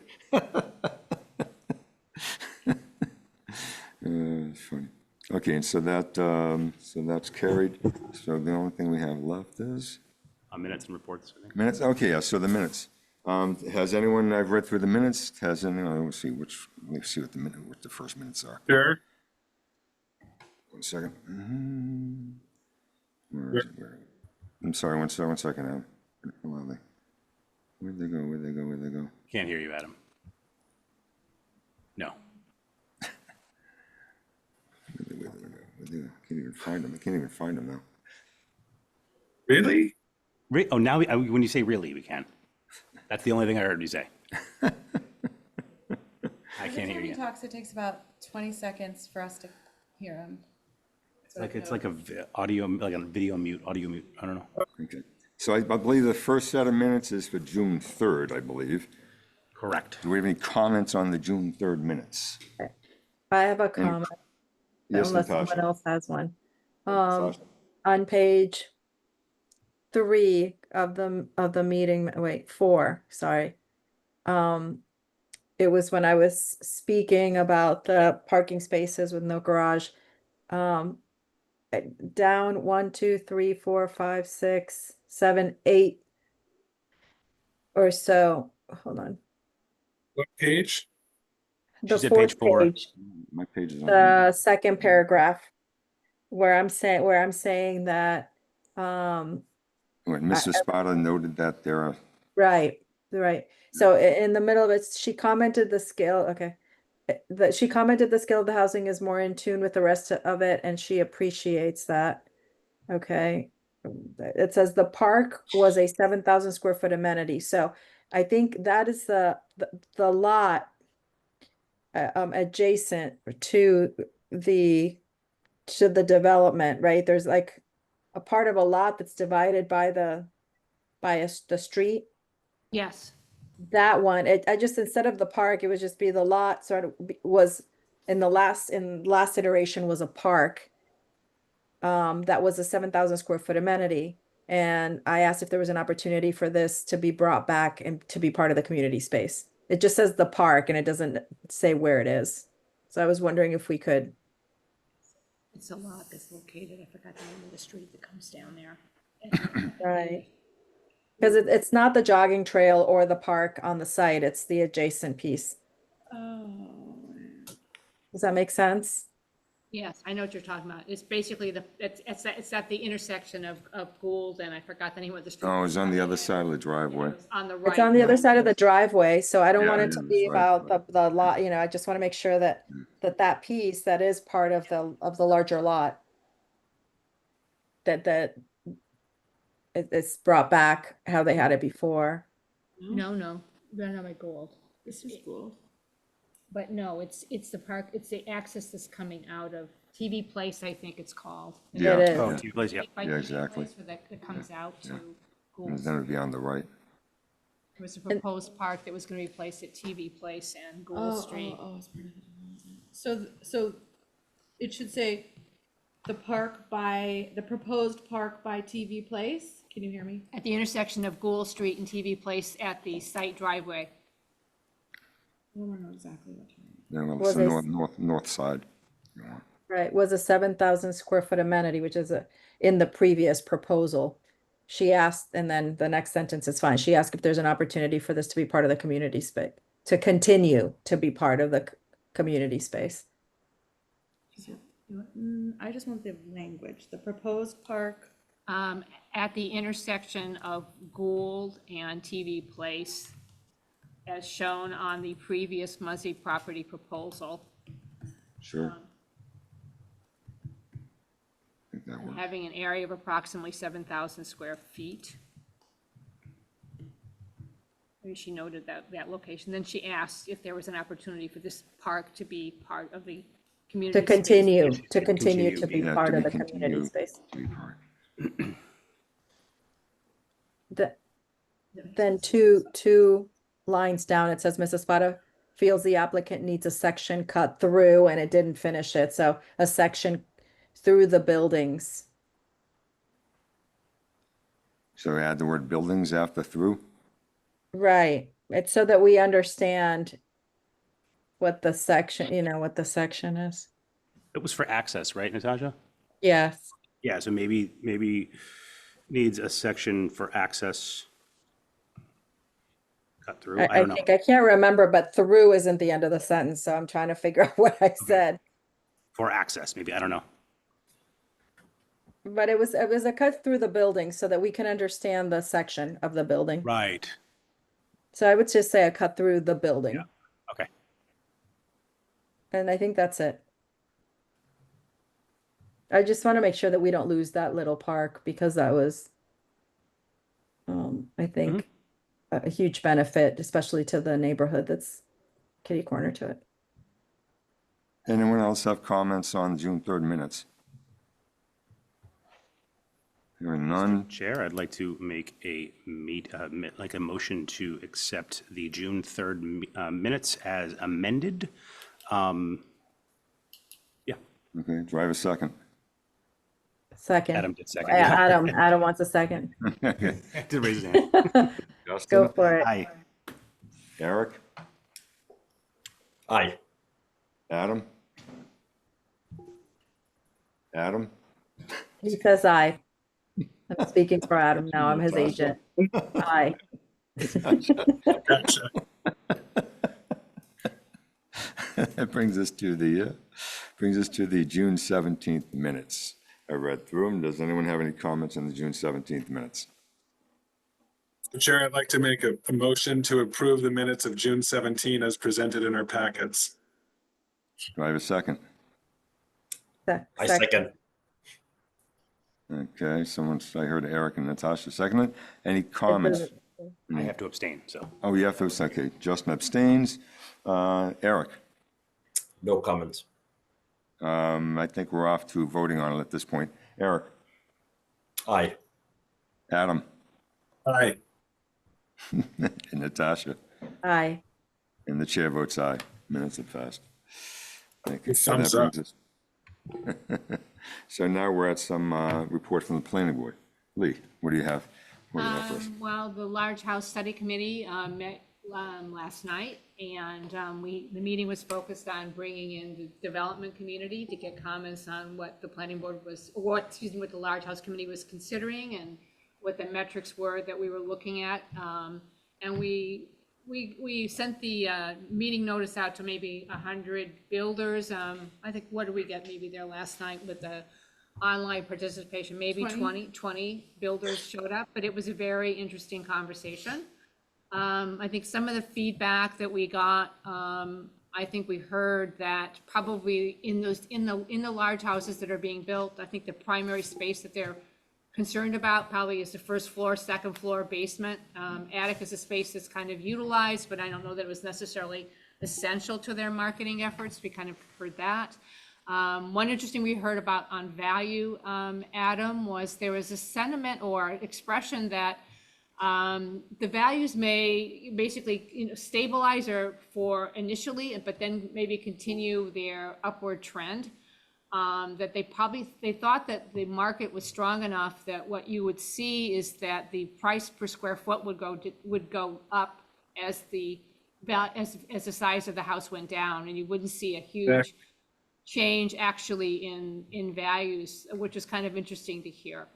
It's funny. Okay, and so that's carried. So the only thing we have left is Minutes and reports, I think. minutes. Okay, yeah, so the minutes. Has anyone, I've read through the minutes, has anyone, let's see what the first minutes are. Chair, 1 second. Where is it? I'm sorry, 1 second, 1 second now. Where are they? Where'd they go? Where'd they go? Where'd they go? Can't hear you, Adam. No. Where'd they go? Can't even find them. I can't even find them now. Really? Oh, now when you say really, we can. That's the only thing I heard you say. I can't hear Every you. time he talks, it takes about 20 seconds for us to hear him. It's like audio, like a video mute, audio mute. I don't know. Okay. So I believe the first set of minutes is for June 3rd, I believe. Correct. Do we have any comments on the June 3rd minutes? I have a comment, Yes, unless someone Natasha. else has one. Natasha. On page 3 of the meeting, wait, 4, sorry. It was when I was speaking about the parking spaces with no garage. Down 1, 2, 3, 4, 5, 6, 7, 8 or so. Hold on. What page? The said page 4. page, My page is on. the second paragraph, where I'm saying that, When Mrs. Spada noted that there are, right. So in the middle of it, she commented the scale, okay. That she commented the scale of the housing is more in tune with the rest of it, and she appreciates that. Okay. It says the park was a 7,000 square foot amenity. So I think that is the lot adjacent to the development, right? There's like a part of a lot that's divided by the street. Yes. That one, I just, instead of the park, it would just be the lot was in last iteration was a park. That was a 7,000 square foot amenity. And I asked if there was an opportunity for this to be brought back and to be part of the community space. It just says the park and it doesn't say where it is. So I was wondering if we could. It's a lot that's located, I forgot the name of the street that comes down there. Right. Because it's not the jogging trail or the park on the site, it's the adjacent piece. Oh. Does that make sense? Yes, I know what you're talking about. It's basically it's at the intersection of Gould and I forgot the name of the street. oh, it's on the other side of the driveway. It's on the right. It's on the other side of the driveway, so I don't Yeah, want it yeah, to that's be right. about the lot, I just want to make sure that that piece that is part of the larger lot that it's brought back how they had it before. No, they're not by Gould. This is Gould. But no, it's the park, it's the access that's coming out of TV Place, I think it's called. Yeah. It is. Oh, TV place, yeah. By Yeah, TV exactly. Place where that comes out to And Gould. then it'd be on the right. There was a proposed park that was going to be placed at TV Place and Gould Street. it's part of the development. So it should say the proposed park by TV Place. Can you hear me? At the intersection of Gould Street and TV Place at the site driveway. I don't know exactly what you mean. Yeah, well, Was it's the this- north side. Right, was a 7,000 square foot amenity, which is in the previous proposal. She asked, and then the next sentence is fine. She asked if there's an opportunity for this to be part of the community space, to continue to be part of the community space. I just want the language, the proposed park. At the intersection of Gould and TV Place, as shown on the previous Muzzy property proposal, Sure. I think that works. having an area of approximately 7,000 square feet. Maybe she noted that location. Then she asked if there was an opportunity for this park to be part of the community. To space. continue continue to be Yeah, part to of be the community continued. space. To be part. Then two lines down, it says Mrs. Spada feels the applicant needs a section cut through and it didn't finish it, so a section through the buildings. So add the word buildings after through? Right, it's so that we understand what the section, what the section is. It was for access, right, Natasha? Yes, Yeah, so maybe needs a section for access cut through. I I don't know. think, I can't remember, but through isn't the end of the sentence, so I'm trying to figure out what I said. For access, maybe, I don't know. But it was a cut through the building so that we can understand the section of the building. Right. So I would just say a cut through the building. Yeah. Okay. And I think that's it. I just want to make sure that we don't lose that little park because that was, I think, a huge benefit, especially to the neighborhood that's kitty corner to it. Anyone else have comments on June 3rd minutes? Hearing none. Chair, I'd like to make a motion to accept the June 3rd minutes as amended. Yeah, Okay, do I have a second? Second. Adam did second. Adam wants a second. Okay. Did raise his hand. Justin? Go for it. Aye. Eric? Aye. Adam? Adam? He says aye. I'm speaking for Adam now. I'm his agent. Aye. Gotcha. That brings us to the June 17th minutes. I read through them. Does anyone have any comments on the June 17th minutes? Chair, I'd like to make a motion to approve the minutes of June 17 as presented in our packets. Do I have a second? I second. Okay, I heard Eric and Natasha second it. Any comments? I have to abstain, so. Oh, you have to, okay, Justin abstains. Eric? No comments. I think we're off to voting on it at this point. Eric? Aye. Adam? Aye. And Natasha? Aye. And the chair votes aye. Minutes have passed. Thank you. So that Thumbs up. brings us- So now we're at some report from the planning board. Lee, what do you have? What do you have for us? Well, the Large House Study Committee met last night, and the meeting was focused on bringing in the development community to get comments on what the planning board was, what the Large House Committee was considering and what the metrics were that we were looking at. And we sent the meeting notice out to maybe 100 builders. I think, what did we get maybe there last night with the online participation? Maybe 20 builders showed up, but it was a very interesting conversation. I think some of the feedback that we got, I think we heard that probably in the large houses that are being built, I think the primary space that they're concerned about probably is the first floor, second floor, basement. Attic is a space that's kind of utilized, but I don't know that it was necessarily essential to their marketing efforts. We kind of heard that. One interesting we heard about on value, Adam, was there was a sentiment or expression that the values may basically stabilize or for initially, but then maybe continue their upward trend. That they thought that the market was strong enough that what you would see is that the price per square foot would go up as the size of the house went down, and you wouldn't see a huge change actually in values, which is kind of interesting to hear.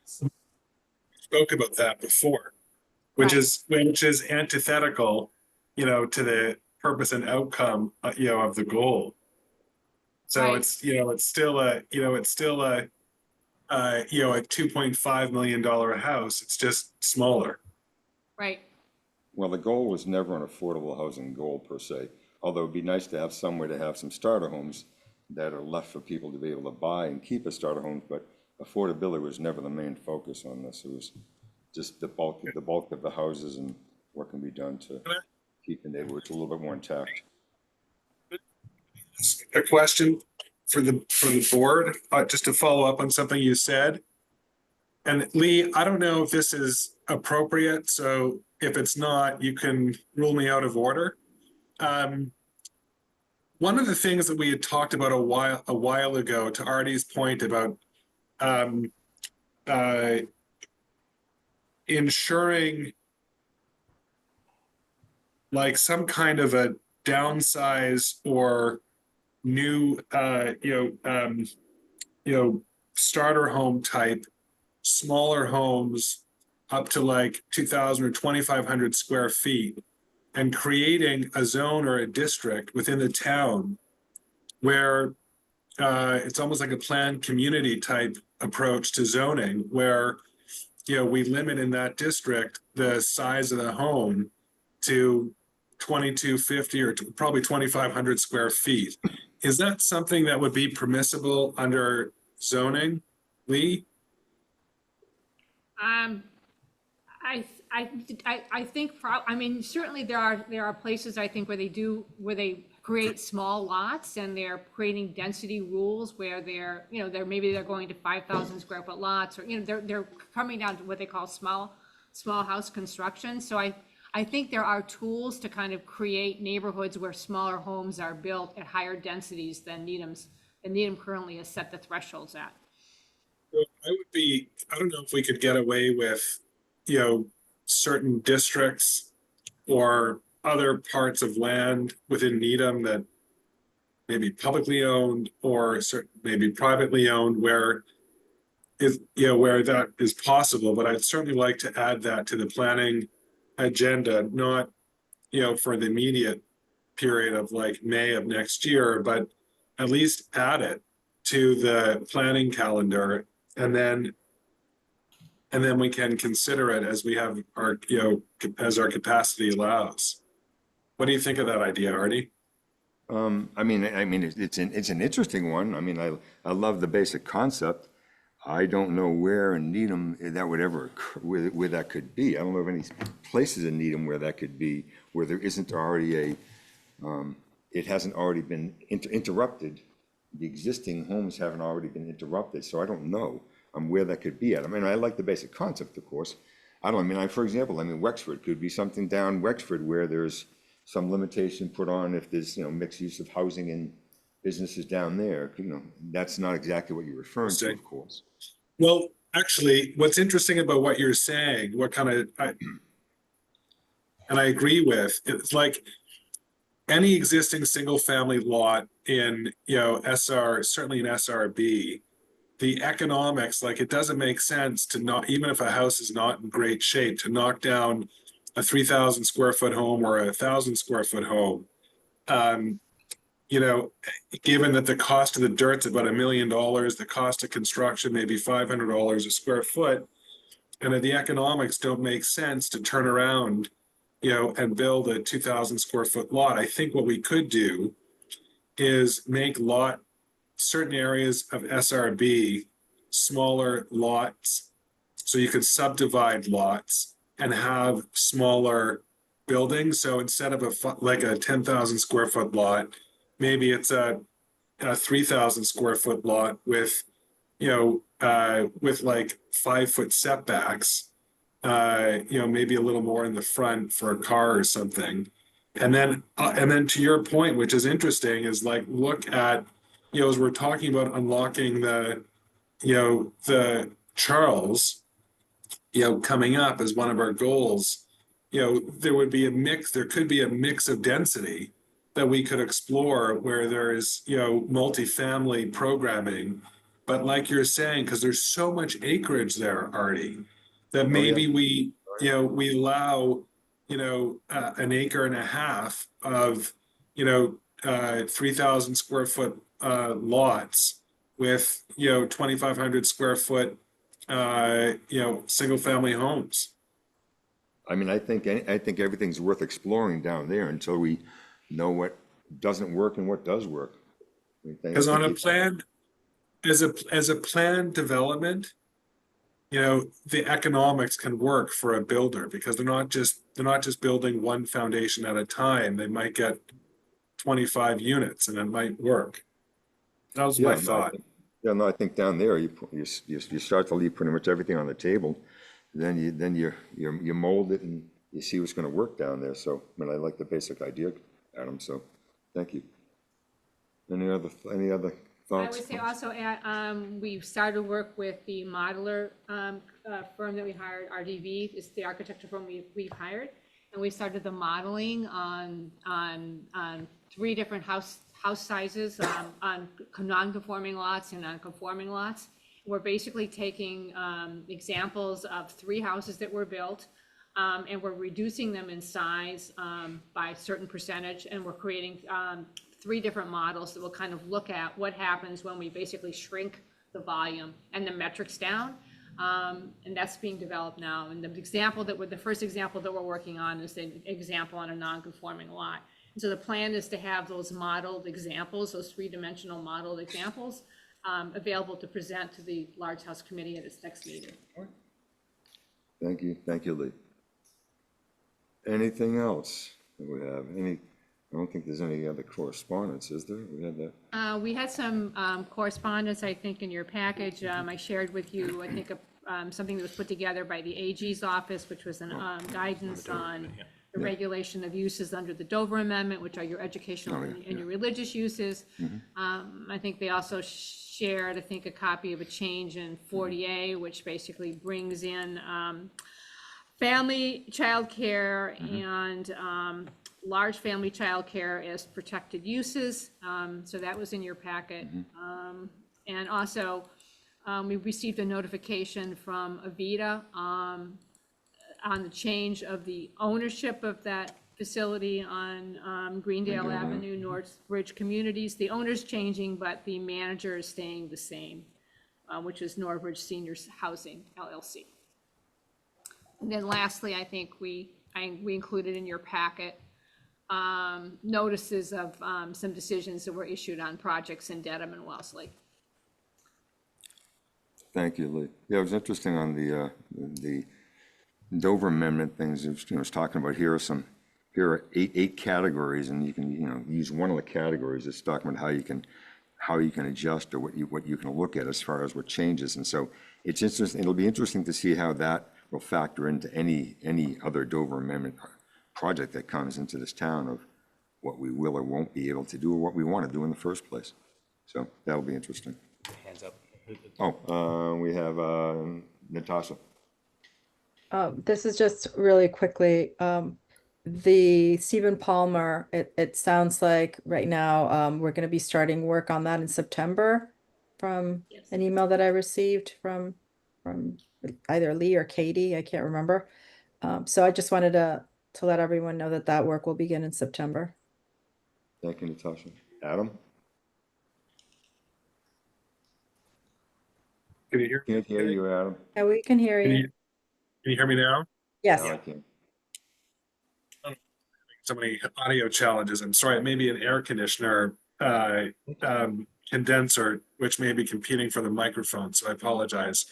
Spoke about that before, which is antithetical, to the purpose and outcome, of the goal. So Right. it's still a $2.5 million house. It's just smaller. Right. Well, the goal was never an affordable housing goal per se, although it'd be nice to have somewhere to have some starter homes that are left for people to be able to buy and keep as starter homes, but affordability was never the main focus on this. It was just the bulk of the houses and what can be done to keep the neighborhoods a little bit more intact. A question for the board, just to follow up on something you said. And Lee, I don't know if this is appropriate, so if it's not, you can rule me out of order. One of the things that we had talked about a while ago, to Artie's point about ensuring like some kind of a downsize or new starter home type, smaller homes up to like 2,000 or 2,500 square feet, and creating a zone or a district within the town where it's almost like a planned community type approach to zoning where, we limit in that district the size of the home to 2250 or probably 2,500 square feet. Is that something that would be permissible under zoning, Lee? I think, I mean, certainly there are places, I think, where they create small lots and they're creating density rules where maybe they're going to 5,000 square foot lots, or, they're coming down to what they call small house construction. So I think there are tools to kind of create neighborhoods where smaller homes are built at higher densities than Needham currently has set the thresholds at. I don't know if we could get away with, certain districts or other parts of land within Needham that may be publicly owned or maybe privately owned where that is possible. But I'd certainly like to add that to the planning agenda, not, for the immediate period of like May of next year, but at least add it to the planning calendar, and then we can consider it as we have our, as our capacity allows. What do you think of that idea, Artie? I mean, it's an interesting one. I mean, I love the basic concept. I don't know where in Needham that would ever occur, where that could be. I don't know of any places in Needham where that could be, where there isn't already it hasn't already been interrupted. The existing homes haven't already been interrupted, so I don't know where that could be at. I mean, I like the basic concept, of course. For example, Wexford could be something down Wexford where there's some limitation put on if there's, mixed use of housing and businesses down there. That's not exactly what you're referring to, of course. Well, actually, what's interesting about what you're saying, and I agree with, it's like any existing single family lot in, certainly in SRB, the economics, like it doesn't make sense to not, even if a house is not in great shape, to knock down a 3,000 square foot home or a 1,000 square foot home. Given that the cost of the dirt's about $1 million, the cost of construction may be $500 a square foot, and that the economics don't make sense to turn around, and build a 2,000 square foot lot. I think what we could do is make certain areas of SRB smaller lots, so you could subdivide lots and have smaller buildings. So instead of a 10,000 square foot lot, maybe it's a 3,000 square foot lot with like 5-foot setbacks, maybe a little more in the front for a car or something. And then to your point, which is interesting, is like, look at, as we're talking about unlocking the Charles, coming up as one of our goals, there could be a mix of density that we could explore where there is, multifamily programming. But like you're saying, because there's so much acreage there, Artie, that maybe we allow, an acre and a half of, 3,000 square foot lots with, 2,500 square foot, single family homes. I think everything's worth exploring down there until we know what doesn't work and what does work. Because on a plan, as a planned development, the economics can work for a builder because they're not just building one foundation at a time. They might get 25 units and it might work. That was my thought. I think down there you start to leave pretty much everything on the table. Then you mold it and you see what's going to work down there. So, I like the basic idea, Adam. So, thank you. Any other thoughts? I would say also, we've started work with the modular firm that we hired, RDV, is the architecture firm we've hired. And we started the modeling on 3 different house sizes, on non-conforming lots and non-conforming lots. We're basically taking examples of 3 houses that were built, and we're reducing them in size by a certain percentage, and we're creating 3 different models that will kind of look at what happens when we basically shrink the volume and the metrics down. And that's being developed now. And the first example that we're working on is an example on a non-conforming lot. And so the plan is to have those modeled examples, those 3-dimensional modeled examples, available to present to the Large House Committee at its next meeting. Thank you, Lee. Anything else that we have? I don't think there's any other correspondence, is there? We had that. We had some correspondence, I think, in your package. I shared with you, I think, something that was put together by the AG's office, which was an guidance on the regulation of uses under the Dover Amendment, which are your educational and your religious uses. I think they also shared, I think, a copy of a change in 40A, which basically brings in family childcare and large family childcare as protected uses. So that was in your packet. And also, we received a notification from Avita on the change of the ownership of that facility on Greendale Avenue, Northbridge Communities. The owner's changing, but the manager is staying the same, which is Northbridge Seniors Housing, LLC. And then lastly, I think we included in your packet notices of some decisions that were issued on projects in Dedham and Wellesley. Thank you, Lee. Yeah, it was interesting on the Dover Amendment things. It was talking about here are eight categories, and you can use one of the categories. It's talking about how you can adjust or what you can look at as far as what changes. And so it's interesting. It'll be interesting to see how that will factor into any other Dover Amendment project that comes into this town, of what we will or won't be able to do, or what we want to do in the first place. So that'll be interesting. Hands up. We have Natasha. This is just really quickly, the Stephen Palmer, it sounds like right now, we're gonna be starting work on that in September from an email that I received from either Lee or Katie, I can't remember. So I just wanted to let everyone know that work will begin in September. Thank you, Natasha. Adam? Can you hear? Can't hear you, Adam. Yeah, we can hear Can you. you, can you hear me now? Yes. No, I can't. So many audio challenges. I'm sorry, it may be an air conditioner condenser, which may be competing for the microphone, so I apologize.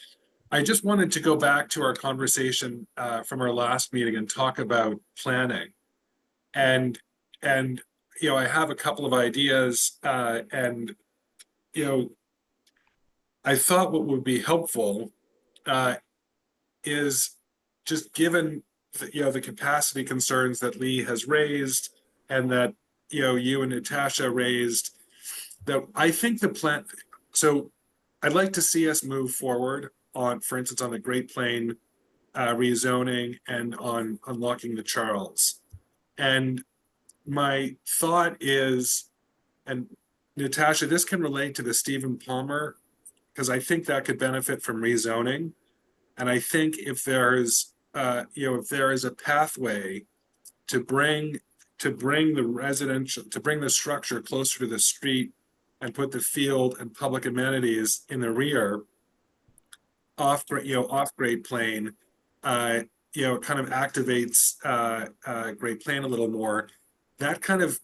I just wanted to go back to our conversation from our last meeting and talk about planning. And I have a couple of ideas, and I thought what would be helpful is, just given the capacity concerns that Lee has raised, and that you and Natasha raised, that I think the plan. So I'd like to see us move forward on, for instance, on the Great Plain rezoning and on unlocking the Charles. And my thought is, and Natasha, this can relate to the Stephen Palmer, because I think that could benefit from rezoning. And I think if there is a pathway to bring the structure closer to the street and put the field and public amenities in the rear, off Great Plain, kind of activates Great Plain a little more. That kind of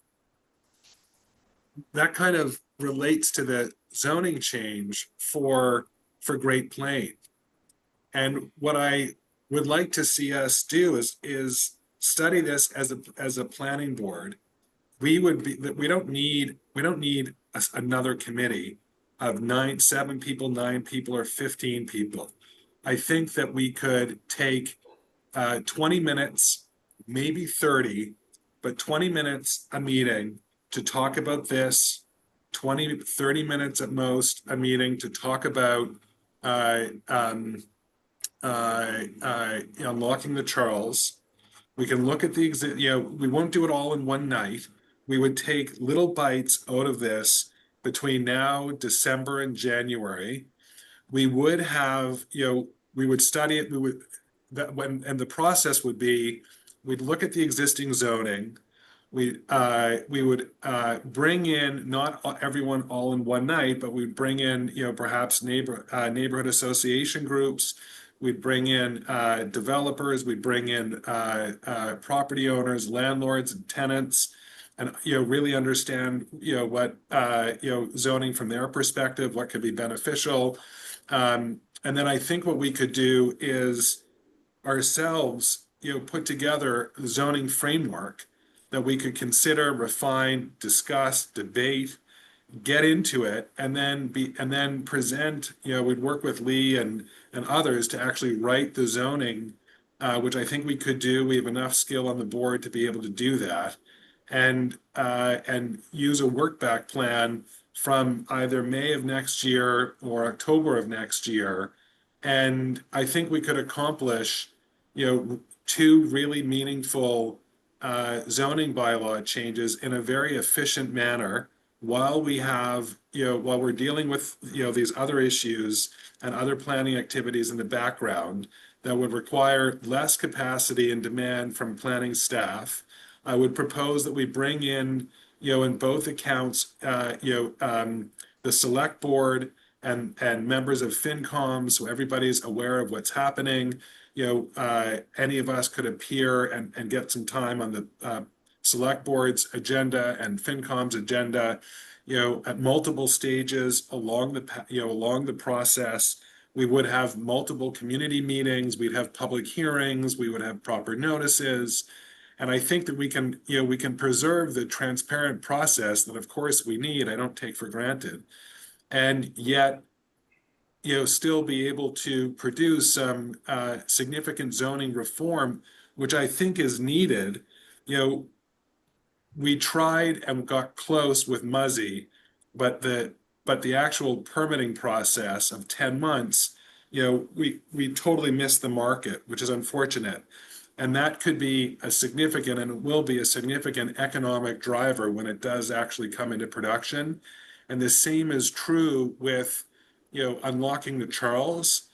relates to the zoning change for Great Plain. And what I would like to see us do is study this as a planning board. We don't need another committee of 7 people, 9 people, or 15 people. I think that we could take 20 minutes, maybe 30, but 20 minutes a meeting to talk about this, 30 minutes at most a meeting to talk about unlocking the Charles. We can look at we won't do it all in one night. We would take little bites out of this between now, December, and January. We would have, we would study it. And the process would be, we'd look at the existing zoning. we would bring in not everyone all in one night, but we'd bring in, perhaps neighborhood association groups. We'd bring in developers, we'd bring in property owners, landlords and tenants, and, really understand, what, zoning from their perspective, what could be beneficial. And then I think what we could do is ourselves, put together a zoning framework that we could consider, refine, discuss, debate, get into it, and then present, we'd work with Lee and others to actually write the zoning, which I think we could do. We have enough skill on the board to be able to do that. And use a work back plan from either May of next year or October of next year. And I think we could accomplish, two really meaningful zoning bylaw changes in a very efficient manner while we have, while we're dealing with, these other issues and other planning activities in the background that would require less capacity and demand from planning staff. I would propose that we bring in, in both accounts, the select board and members of FinCom, so everybody's aware of what's happening. Any of us could appear and get some time on the select board's agenda and FinCom's agenda, at multiple stages along the process. We would have multiple community meetings, we'd have public hearings, we would have proper notices. And I think that we can preserve the transparent process that of course we need, I don't take for granted. And yet, still be able to produce some significant zoning reform, which I think is needed. We tried and got close with Muzzy, but the actual permitting process of 10 months, we totally missed the market, which is unfortunate. And that could be a significant, and it will be a significant economic driver when it does actually come into production. And the same is true with, unlocking the Charles.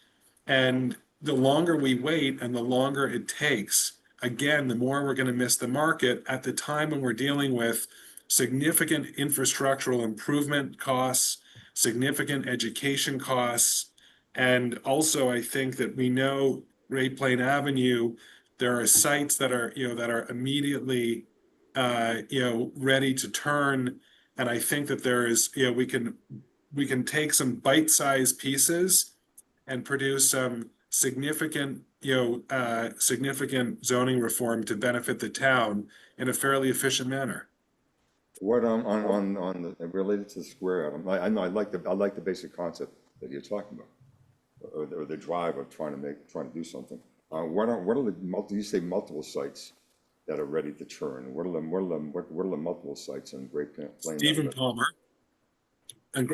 And the longer we wait and the longer it takes, again, the more we're going to miss the market at the time when we're dealing with significant infrastructural improvement costs, significant education costs. And also, I think that we know Great Plain Avenue, there are sites that are, that are immediately, ready to turn. And I think that there is, we can take some bite-sized pieces and produce some significant, significant zoning reform to benefit the town in a fairly efficient manner. What on the related to the square, Adam, I know I like the basic concept that you're talking about, or the drive of trying to do something. What are the you say multiple sites that are ready to turn? What are the multiple sites in Great Plain? Stephen Palmer, and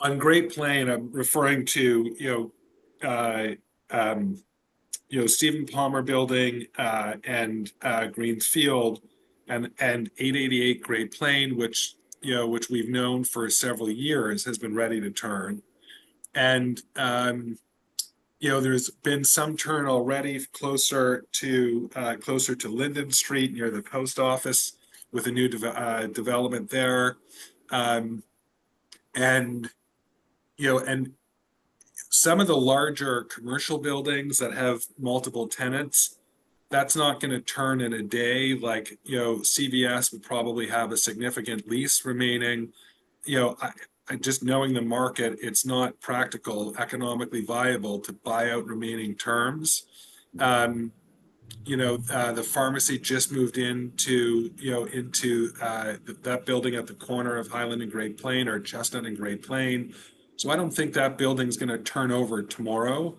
on Great Plain, I'm referring to Stephen Palmer Building and Greens Field and 888 Great Plain, which we've known for several years has been ready to turn. And, there's been some turn already closer to Linden Street near the post office with a new development there. And some of the larger commercial buildings that have multiple tenants, that's not going to turn in a day. Like, CVS would probably have a significant lease remaining. I just knowing the market, it's not practical, economically viable to buy out remaining terms. The pharmacy just moved into that building at the corner of Highland and Great Plain, or Chestnut and Great Plain. So I don't think that building's going to turn over tomorrow.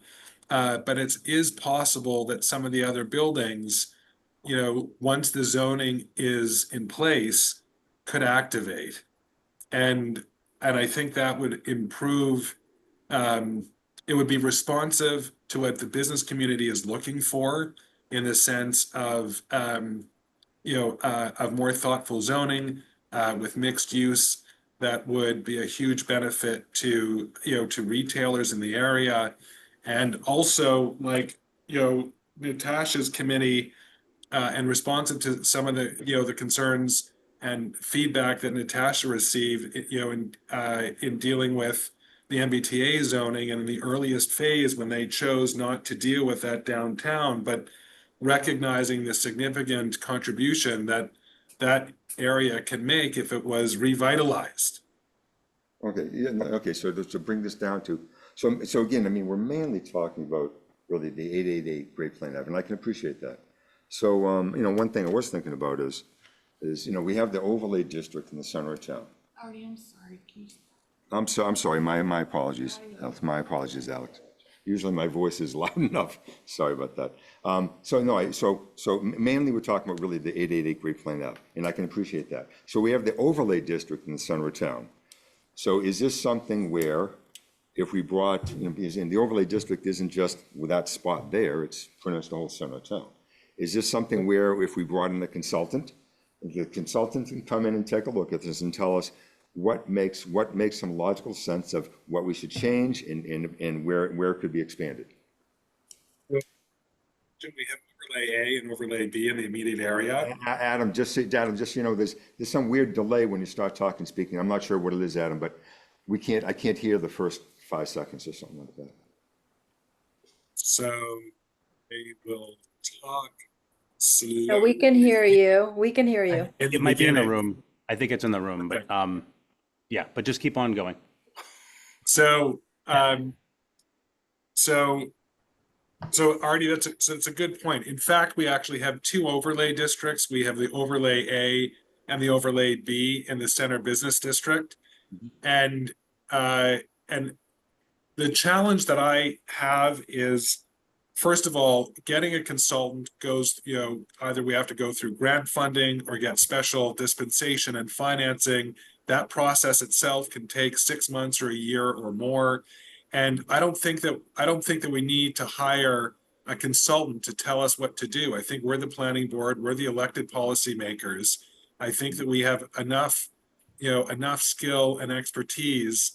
But it is possible that some of the other buildings, once the zoning is in place, could activate. And I think that would improve, it would be responsive to what the business community is looking for in the sense of, of more thoughtful zoning with mixed use. That would be a huge benefit to retailers in the area. And also, Natasha's committee, and responsive to some of the, the concerns and feedback that Natasha received, in dealing with the MBTA zoning and in the earliest phase when they chose not to deal with that downtown, but recognizing the significant contribution that that area can make if it was revitalized. Okay, yeah, no, okay, so to bring this down to, so again, I mean, we're mainly talking about really the 888 Great Plain Avenue, and I can appreciate that. So, one thing I was thinking about is, we have the overlay district in the center of town. Artie, I'm sorry, can you? I'm sorry, my apologies, Alex, my apologies, Alex. Usually my voice is loud enough, sorry about that. So mainly we're talking about really the 888 Great Plain Ave, and I can appreciate that. So we have the overlay district in the center of town. So is this something where if we brought, because in the overlay district isn't just with that spot there, it's pretty much the whole center of town. Is this something where if we brought in the consultant can come in and take a look at this and tell us what makes some logical sense of what we should change and where it could be expanded? Should we have overlay A and overlay B in the immediate area? Adam, just so you know, there's some weird delay when you start talking, speaking. I'm not sure what it is, Adam, but I can't hear the first 5 seconds or something like that. So they will talk No, we can hear you. We can hear you. It might be in the room. I think it's in the room, but yeah, but just keep on going. So, so Artie, that's a good point. In fact, we actually have two overlay districts. We have the overlay A and the overlay B in the center business district. And the challenge that I have is, first of all, getting a consultant goes, either we have to go through grant funding or get special dispensation and financing. That process itself can take 6 months or a year or more. And I don't think that we need to hire a consultant to tell us what to do. I think we're the planning board, we're the elected policymakers. I think that we have enough skill and expertise,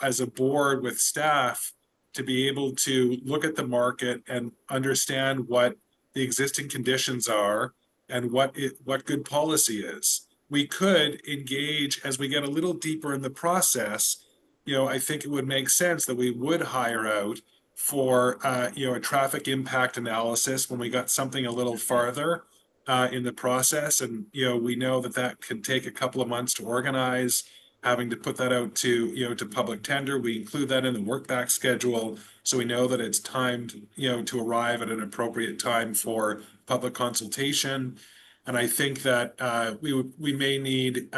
as a board with staff to be able to look at the market and understand what the existing conditions are and what good policy is. We could engage as we get a little deeper in the process. I think it would make sense that we would hire out for, a traffic impact analysis when we got something a little farther in the process. And, we know that can take a couple of months to organize, having to put that out to, to public tender. We include that in the work back schedule. So we know that it's timed, to arrive at an appropriate time for public consultation. And I think that we may need,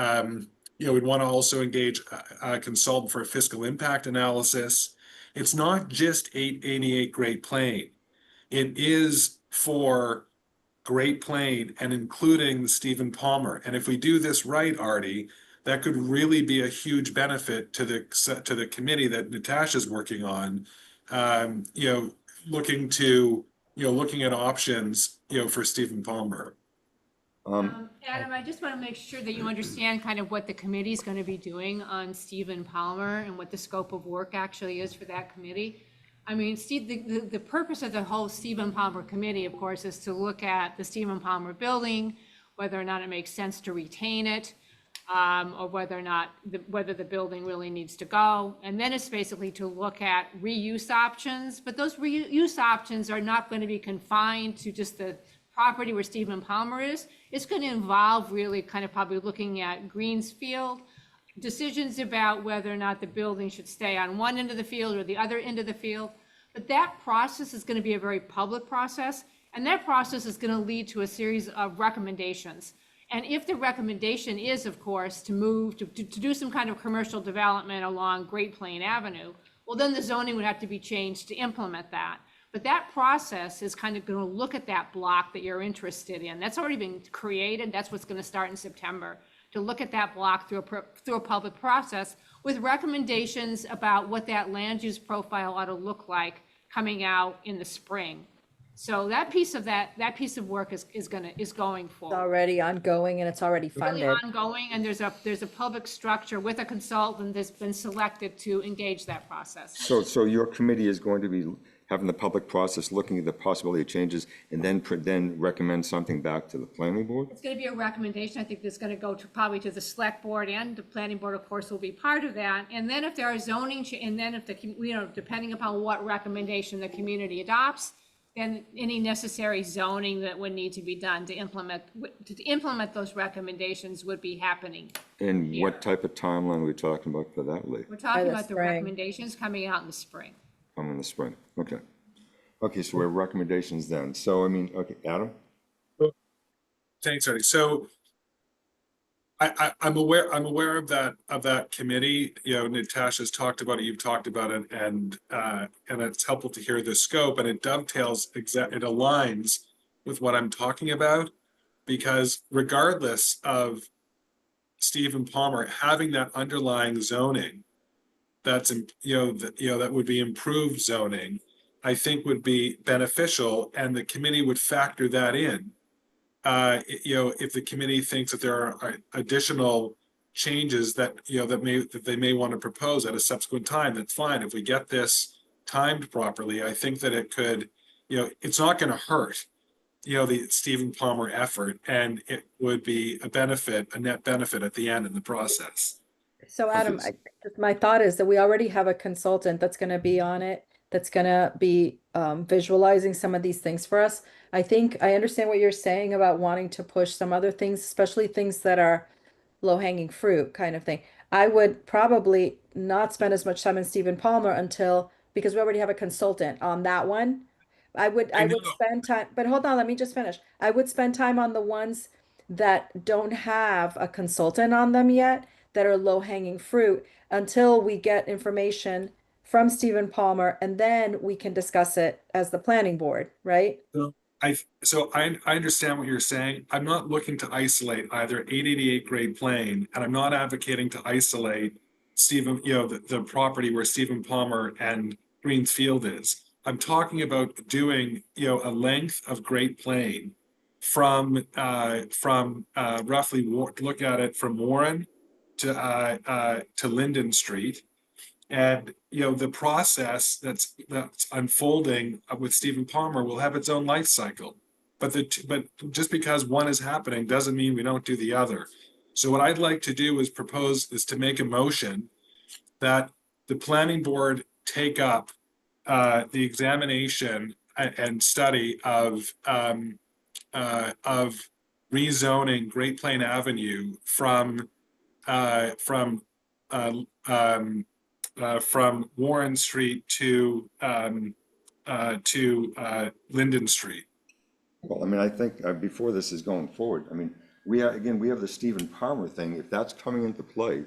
we'd want to also engage a consultant for a fiscal impact analysis. It's not just 888 Great Plain. It is for Great Plain and including the Stephen Palmer. And if we do this right, Artie, that could really be a huge benefit to the committee that Natasha's working on. Looking at options, for Stephen Palmer. Adam, I just want to make sure that you understand kind of what the committee is going to be doing on Stephen Palmer and what the scope of work actually is for that committee. I mean, Steve, the purpose of the whole Stephen Palmer committee, of course, is to look at the Stephen Palmer building, whether or not it makes sense to retain it, or whether the building really needs to go. And then it's basically to look at reuse options, but those reuse options are not going to be confined to just the property where Stephen Palmer is. It's going to involve really kind of probably looking at Greensfield, decisions about whether or not the building should stay on one end of the field or the other end of the field. But that process is going to be a very public process, and that process is going to lead to a series of recommendations. And if the recommendation is, of course, to move to do some kind of commercial development along Great Plain Avenue, well, then the zoning would have to be changed to implement that. But that process is kind of going to look at that block that you're interested in. That's already been created. That's what's going to start in September, to look at that block through a public process with recommendations about what that land use profile ought to look like coming out in the spring. So that piece of work is going It's forward. already ongoing and it's already Really funded. ongoing, and there's a public structure with a consultant that's been selected to engage that process. So your committee is going to be having the public process, looking at the possibility of changes, and then recommend something back to the planning board? It's gonna be a recommendation. I think that's gonna go to, probably to the select board, and the planning board, of course, will be part of that. And then if there are zoning, and then if depending upon what recommendation the community adopts, then any necessary zoning that would need to be done to implement those recommendations would be happening. And what type of timeline are we talking about for that, Lee? We're talking the about the spring. recommendations coming out in the spring. I'm in the spring, okay. Okay, so we have recommendations then. So, I mean, okay, Adam? Thanks, Ernie. So I'm aware of that committee. You know, Natasha's talked about it, you've talked about it, and it's helpful to hear the scope, and it dovetails, it aligns with what I'm talking about, because regardless of Stephen Palmer having that underlying zoning, that's, that would be improved zoning, I think would be beneficial, and the committee would factor that in. If the committee thinks that there are additional changes that they may want to propose at a subsequent time, that's fine. If we get this timed properly, I think that it could, it's not going to hurt, the Stephen Palmer effort, and it would be a net benefit at the end in the process. So Adam, my thought is that we already have a consultant that's going to be on it, that's going to be visualizing some of these things for us. I think I understand what you're saying about wanting to push some other things, especially things that are low-hanging fruit kind of thing. I would probably not spend as much time on Stephen Palmer because we already have a consultant on that one. I would spend time, but hold on, let me just finish. I would spend time on the ones that don't have a consultant on them yet, that are low-hanging fruit, until we get information from Stephen Palmer, and then we can discuss it as the planning board, right? I understand what you're saying. I'm not looking to isolate either 888 Great Plain, and I'm not advocating to isolate Stephen, the property where Stephen Palmer and Greens Field is. I'm talking about doing, a length of Great Plain from roughly, look at it from Warren to Linden Street. And, the process that's unfolding with Stephen Palmer will have its own life cycle. But just because one is happening doesn't mean we don't do the other. So what I'd like to do is to make a motion that the planning board take up the examination and study of rezoning Great Plain Avenue from Warren Street to Linden Street. Well, I mean, I think before this is going forward, I mean, we have the Stephen Palmer thing. If that's coming into play,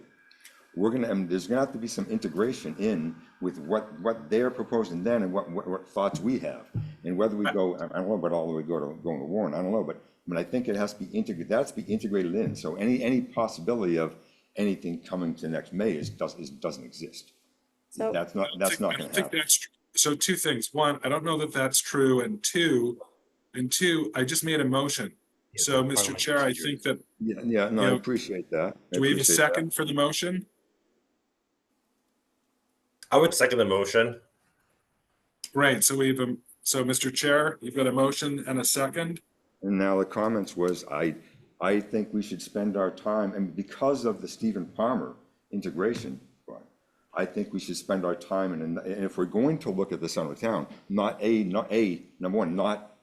there's gonna have to be some integration in with what they're proposing then and what thoughts we have. And whether we go, I don't know about all the way going to Warren, I don't know, but I mean, I think it has to be integrated in. So any possibility of anything coming to next May doesn't exist. So That's not gonna happen. So two things. One, I don't know that that's true. And two, I just made a motion. So, Mr. Chair, I think that, Yeah, no, I appreciate that. do we have a second for the motion? I would second the motion. Right, so so Mr. Chair, you've got a motion and a second. And now the comments was, I think we should spend our time, and because of the Stephen Palmer integration, I think we should spend our time, and if we're going to look at the center of town, number one, not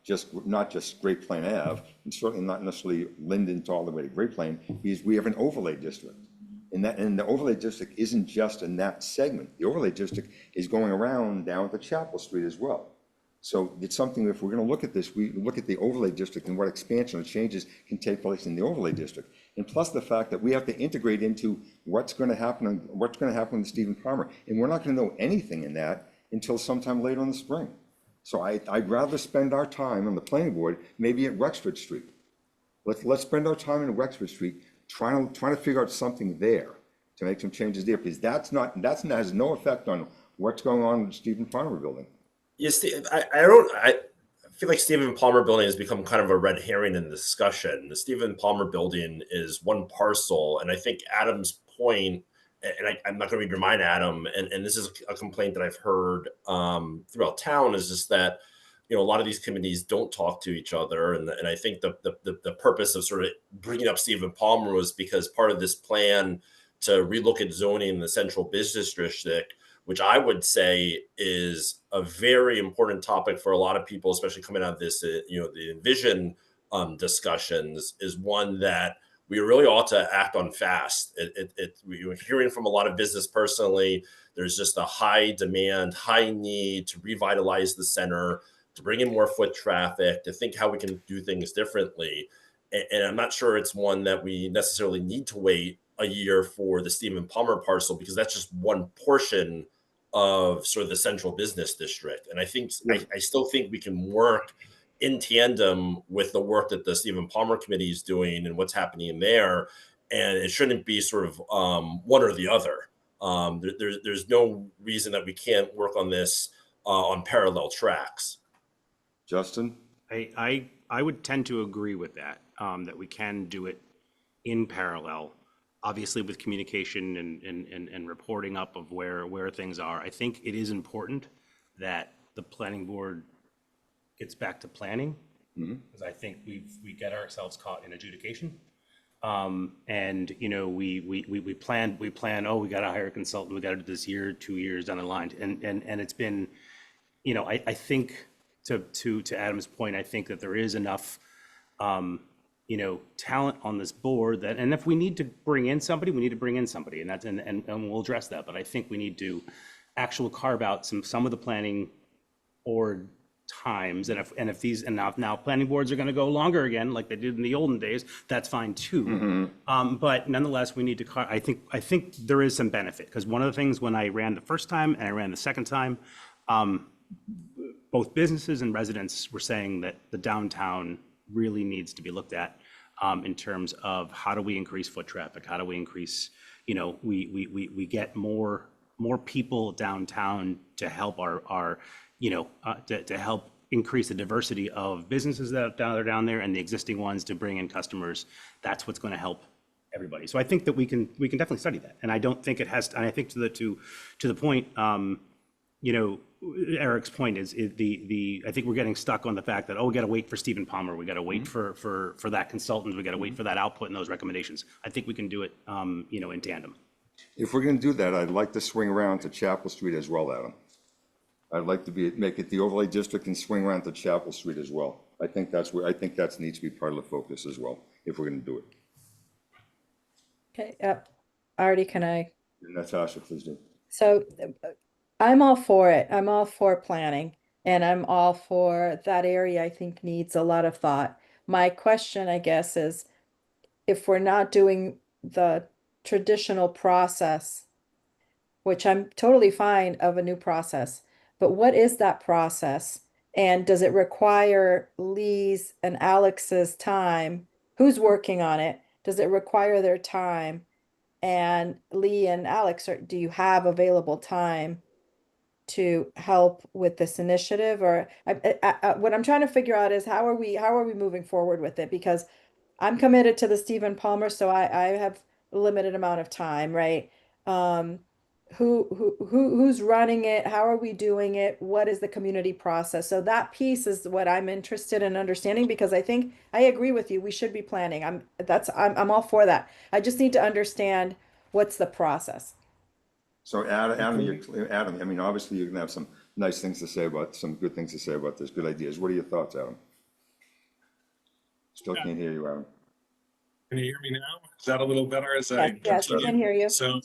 just Great Plain Ave, and certainly not necessarily Linden to all the way to Great Plain, because we have an overlay district. And the overlay district isn't just in that segment. The overlay district is going around down to Chapel Street as well. So it's something, if we're going to look at this, we look at the overlay district and what expansion or changes can take place in the overlay district. And plus the fact that we have to integrate into what's going to happen with Stephen Palmer. And we're not going to know anything in that until sometime later in the spring. So I'd rather spend our time on the planning board, maybe at Wexford Street. Let's spend our time in Wexford Street trying to figure out something there to make some changes there, because that has no effect on what's going on with the Stephen Palmer building. Yes, I feel like Stephen Palmer building has become kind of a red herring in the discussion. The Stephen Palmer building is one parcel, and I think Adam's point I'm not going to read your mind, Adam, and this is a complaint that I've heard throughout town, is just that, you know, a lot of these committees don't talk to each other. And I think the purpose of sort of bringing up Stephen Palmer was because part of this plan to relook at zoning in the central business district, which I would say is a very important topic for a lot of people, especially coming out of this, you know, the Envision discussions, is one that we really ought to act on fast. We're hearing from a lot of business personally. There's just a high demand, high need to revitalize the center, to bring in more foot traffic, to think how we can do things differently. And I'm not sure it's one that we necessarily need to wait a year for the Stephen Palmer parcel, because that's just one portion of sort of the central business district. And I think I still think we can work in tandem with the work that the Stephen Palmer Committee is doing and what's happening in there. And it shouldn't be sort of one or the other. There's no reason that we can't work on this on parallel tracks. Justin? I would tend to agree with that, that we can do it in parallel, obviously with communication and reporting up of where things are. I think it is important that the planning board gets back to planning, because I think we get ourselves caught in adjudication. And you know, we plan, oh, we got to hire a consultant, we got to do this year, 2 years down the line. And it's been, you know, I think to Adam's point, I think that there is enough, you know, talent on this board that, and if we need to bring in somebody, we need to bring in somebody, and that's, and we'll address that. But I think we need to actually carve out some of the planning board times, and if these, and now planning boards are going to go longer again, like they did in the olden days, that's fine too. But nonetheless, we need to, I think there is some benefit, because one of the things when I ran the first time and I ran the second time, both businesses and residents were saying that the downtown really needs to be looked at in terms of how do we increase foot traffic, how do we increase, you know, we get more people downtown to help our you know, to help increase the diversity of businesses that are down there and the existing ones to bring in customers. That's what's going to help everybody. So I think that we can definitely study that. And I don't think it has, and I think to the point, you know, Eric's point is I think we're getting stuck on the fact that, oh, we got to wait for Stephen Palmer, we got to wait for that consultant, we got to wait for that output and those recommendations. I think we can do it, you know, in tandem. If we're going to do that, I'd like to swing around to Chapel Street as well, Adam. I'd like to make it the overlay district and swing around to Chapel Street as well. I think that needs to be part of the focus as well, if we're going to do it. Okay, Artie, can I? Natasha, please do. So I'm all for it. I'm all for planning, and I'm all for that area. I think needs a lot of thought. My question, I guess, is if we're not doing the traditional process, which I'm totally fine of a new process, but what is that process? And does it require Lee's and Alex's time? Who's working on it? Does it require their time? And Lee and Alex, do you have available time to help with this initiative? Or what I'm trying to figure out is how are we moving forward with it? Because I'm committed to the Stephen Palmer, so I have a limited amount of time, right? Who's running it? How are we doing it? What is the community process? So that piece is what I'm interested in understanding, because I think I agree with you. We should be planning. I'm all for that. I just need to understand what's the process. So Adam, I mean, obviously you're going to have some nice things to say about, some good things to say about this, good ideas. What are your thoughts, Adam? Still can't hear you, Adam. Can you hear me now? Is that a little better as Yes, yes, we can hear you. So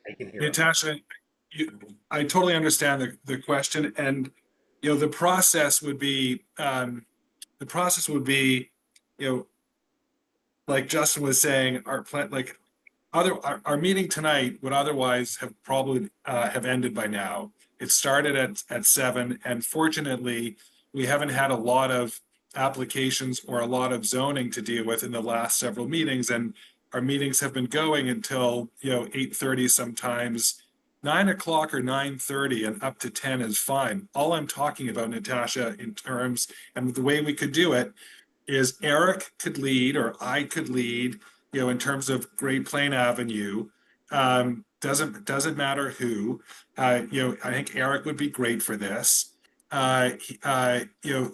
I can hear Natasha, I totally understand the question, and you know, the process would be, you know, like Justin was saying, our plan, like our meeting tonight would otherwise have probably have ended by now. It started at 7, and fortunately, we haven't had a lot of applications or a lot of zoning to deal with in the last several meetings, and our meetings have been going until, you know, 8:30 sometimes. 9 o'clock or 9:30 and up to 10 is fine. All I'm talking about, Natasha, in terms, and the way we could do it is Eric could lead, or I could lead, you know, in terms of Great Plain Avenue. doesn't matter who. You know, I think Eric would be great for this. You know,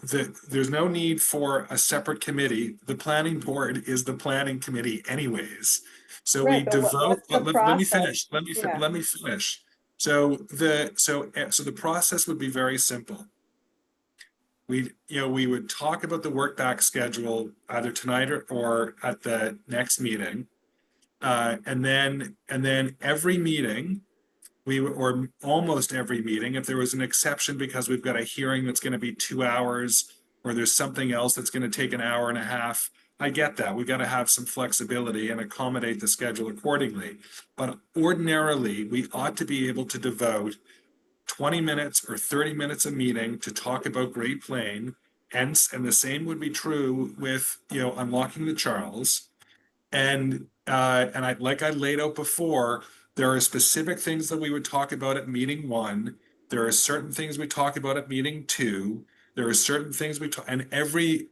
there's no need for a separate committee. The planning board is the planning committee anyways. So we Right, but devote, what's the let me process? finish, Yeah. let me finish. So the process would be very simple. We would talk about the work back schedule either tonight or at the next meeting. And then every meeting, or almost every meeting, if there was an exception because we've got a hearing that's going to be 2 hours, or there's something else that's going to take an hour and a half, I get that. We've got to have some flexibility and accommodate the schedule accordingly. But ordinarily, we ought to be able to devote 20 minutes or 30 minutes a meeting to talk about Great Plain. And the same would be true with, you know, Unlocking the Charles. And like I laid out before, there are specific things that we would talk about at meeting 1. There are certain things we talk about at meeting 2. There are certain things and every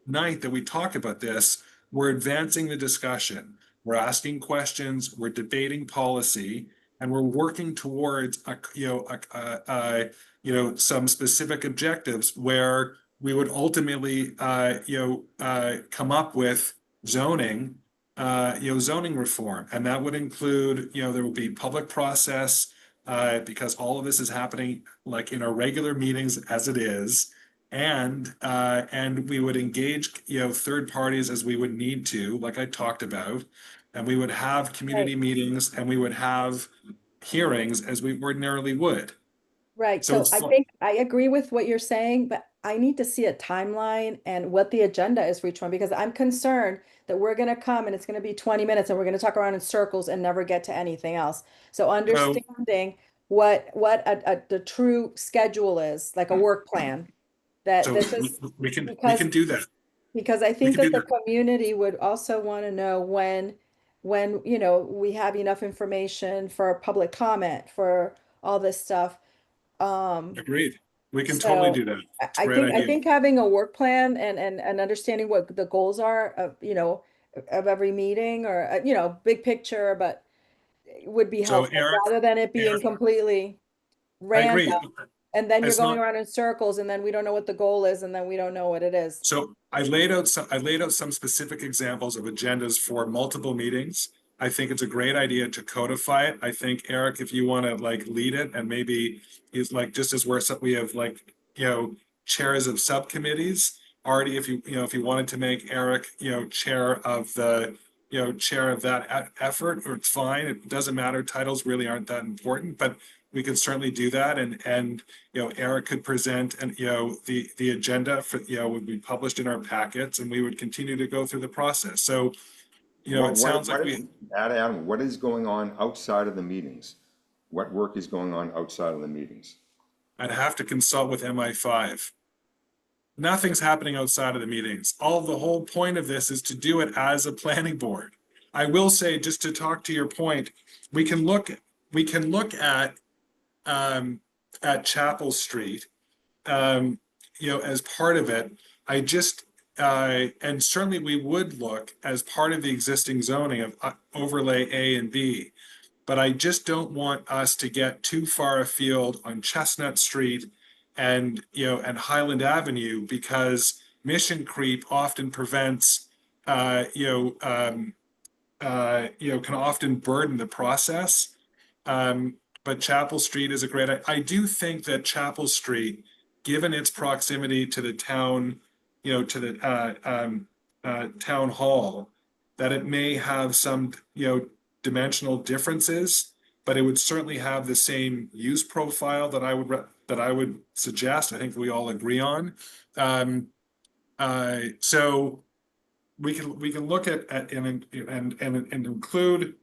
night that we talk about this, we're advancing the discussion. We're asking questions, we're debating policy, and we're working towards some specific objectives where we would ultimately come up with zoning reform. And that would include, there would be public process, because all of this is happening like in our regular meetings as it is. And we would engage, third parties as we would need to, like I talked about, and we would have community meetings and we would have hearings as we ordinarily would. Right, So so it's I think I agree with what you're saying, but I need to see a timeline and what the agenda is for each one, because I'm concerned that we're gonna come and it's gonna be 20 minutes and we're gonna talk around in circles and never get to anything else. So understanding what the true schedule is, like a work plan, that So this is we can because do that. because I think can do that the that. community would also want to know when, we have enough information for public comment, for all this stuff. Agreed. We can totally So do that. It's a I great think, idea. having a work plan and understanding what the goals are of, of every meeting or, big picture, but would be So helpful Eric, rather than it being completely I agree. random. And then you're It's going not, around in circles and then we don't know what the goal is and then we don't know what it is. so I laid out some specific examples of agendas for multiple meetings. I think it's a great idea to codify it. I think, Eric, if you want to like lead it, and maybe is like, just as we have like, chairs of subcommittees, Artie, if you wanted to make Eric, chair of the, chair of that effort, or it's fine. It doesn't matter. Titles really aren't that important, but we could certainly do that. And Eric could present, and the agenda for would be published in our packets, and we would continue to go through the process. So it sounds like Adam, what is going on outside of the meetings? What work is going on outside of the meetings? I'd have to consult with MI5. Nothing's happening outside of the meetings. The whole point of this is to do it as a planning board. I will say, just to talk to your point, we can look at Chapel Street, as part of it. And certainly we would look as part of the existing zoning of overlay A and B. But I just don't want us to get too far afield on Chestnut Street and Highland Avenue, because mission creep often prevents, can often burden the process. But Chapel Street is a great, I do think that Chapel Street, given its proximity to the town, to the town hall, that it may have some, dimensional differences, but it would certainly have the same use profile that I would suggest. I think we all agree on. So we can look at and include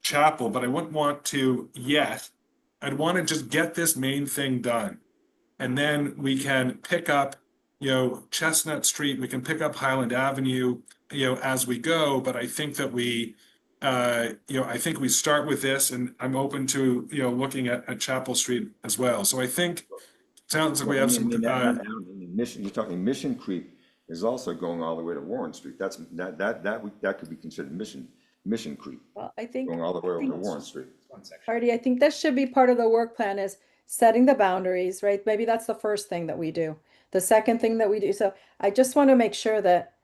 Chapel, but I wouldn't want to yet. I'd want to just get this main thing done, and then we can pick up, Chestnut Street. We can pick up Highland Avenue, as we go. But I think that we start with this, and I'm open to looking at Chapel Street as well. So I think it sounds like we have some. You're talking mission creep is also going all the way to Warren Street. That could be considered mission Mission Creek, Well, I think, going all the way over to Warren Street. Artie, I think that should be part of the work plan is setting the boundaries, right? Maybe that's the first thing that we do. The second thing that we do, so I just want to make sure that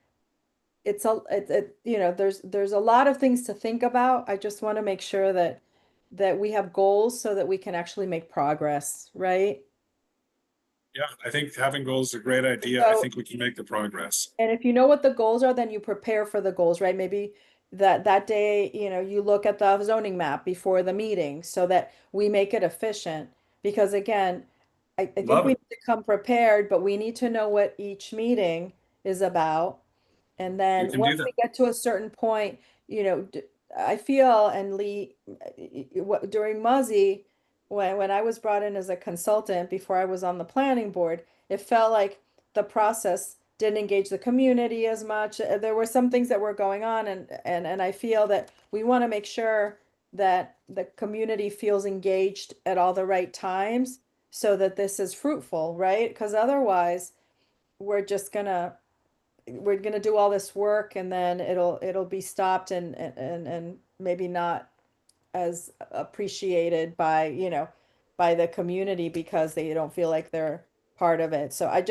there's a lot of things to think about. I just want to make sure that we have goals so that we can actually make progress, right? Yeah, I think having goals is a great idea. I So- think we can make the progress. And if you know what the goals are, then you prepare for the goals, right? Maybe that day, you look at the zoning map before the meeting so that we make it efficient. Because again, I think Love we it. need to come prepared, but we need to know what each meeting is about. And We then can do once that. we get to a certain point, I feel, and Lee, during Muzzy, when I was brought in as a consultant before I was on the planning board, it felt like the process didn't engage the community as much. There were some things that were going on, and I feel that we want to make sure that the community feels engaged at all the right times so that this is fruitful, right? Because otherwise, we're gonna do all this work and then it'll be stopped and maybe not as appreciated by by the community because they don't feel like they're part of it. So I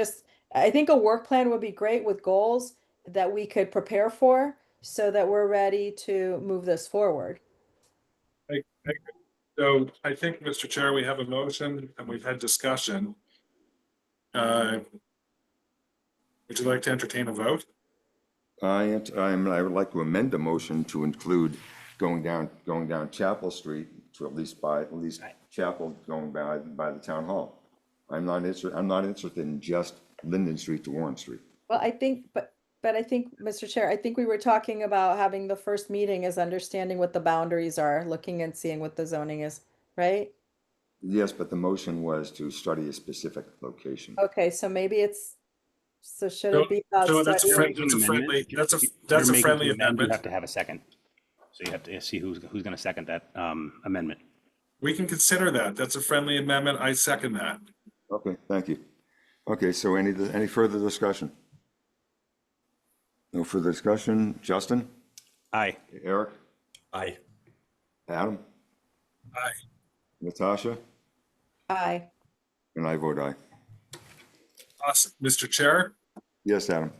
think a work plan would be great with goals that we could prepare for so that we're ready to move this forward. So I think, Mr. Chair, we have a motion and we've had discussion. Would you like to entertain a vote? I would like to amend the motion to include going down Chapel Street to at least Chapel going by the town hall. I'm not interested in just Linden Street to Warren Street. Well, I think, but I think, Mr. Chair, I think we were talking about having the first meeting is understanding what the boundaries are, looking and seeing what the zoning is, right? Yes, but the motion was to study a specific location. Okay, so maybe should it be about So that's a studying? friendly, that's a You're making friendly an amendment, You amendment. have to have a second. So you have to see who's going to second that amendment. We can consider that. That's a friendly amendment. I second that. Okay, thank you. Okay, so any further discussion? No further discussion. Justin? Aye. Eric? Aye. Adam? Aye. Natasha? Aye. And I vote aye. Awesome. Mr. Chair, Yes, Adam?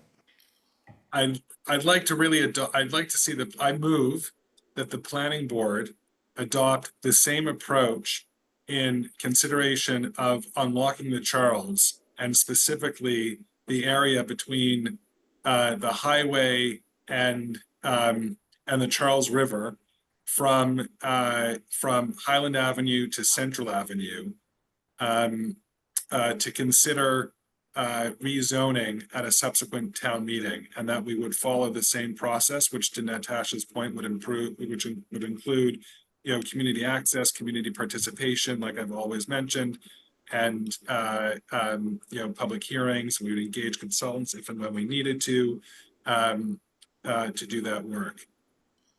I'd like to I'd like to see I move that the planning board adopt the same approach in consideration of unlocking the Charles and specifically the area between the highway and the Charles River from Highland Avenue to Central Avenue to consider rezoning at a subsequent town meeting, and that we would follow the same process, which to Natasha's point would include, community access, community participation, like I've always mentioned, and, public hearings. We would engage consultants if and when we needed to do that work.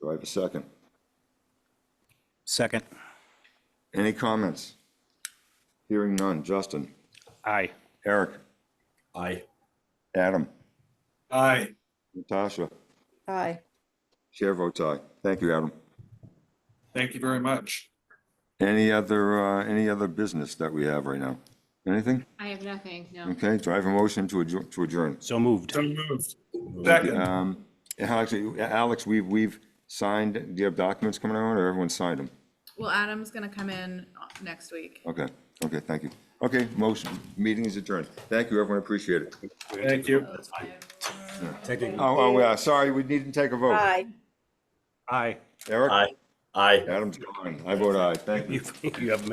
Do I have a second? Second. Any comments? Hearing none. Justin? Aye. Eric? Aye. Adam? Aye. Natasha? Aye. Chair votes aye. Thank you, Adam. Thank you very much. Any other business that we have right now? Anything? I have nothing, no. Okay, do I have a motion to adjourn? So moved. So moved. Second. Alex, we've signed, do you have documents coming out or everyone signed them? Well, Adam's gonna come in next week. Okay, thank you. Okay, meeting is adjourned. Thank you, everyone, appreciate it. Thank you. Sorry, we need to take a vote. Aye. Aye. Eric? Aye. Aye. Adam's gone. I vote aye. Thank you. You have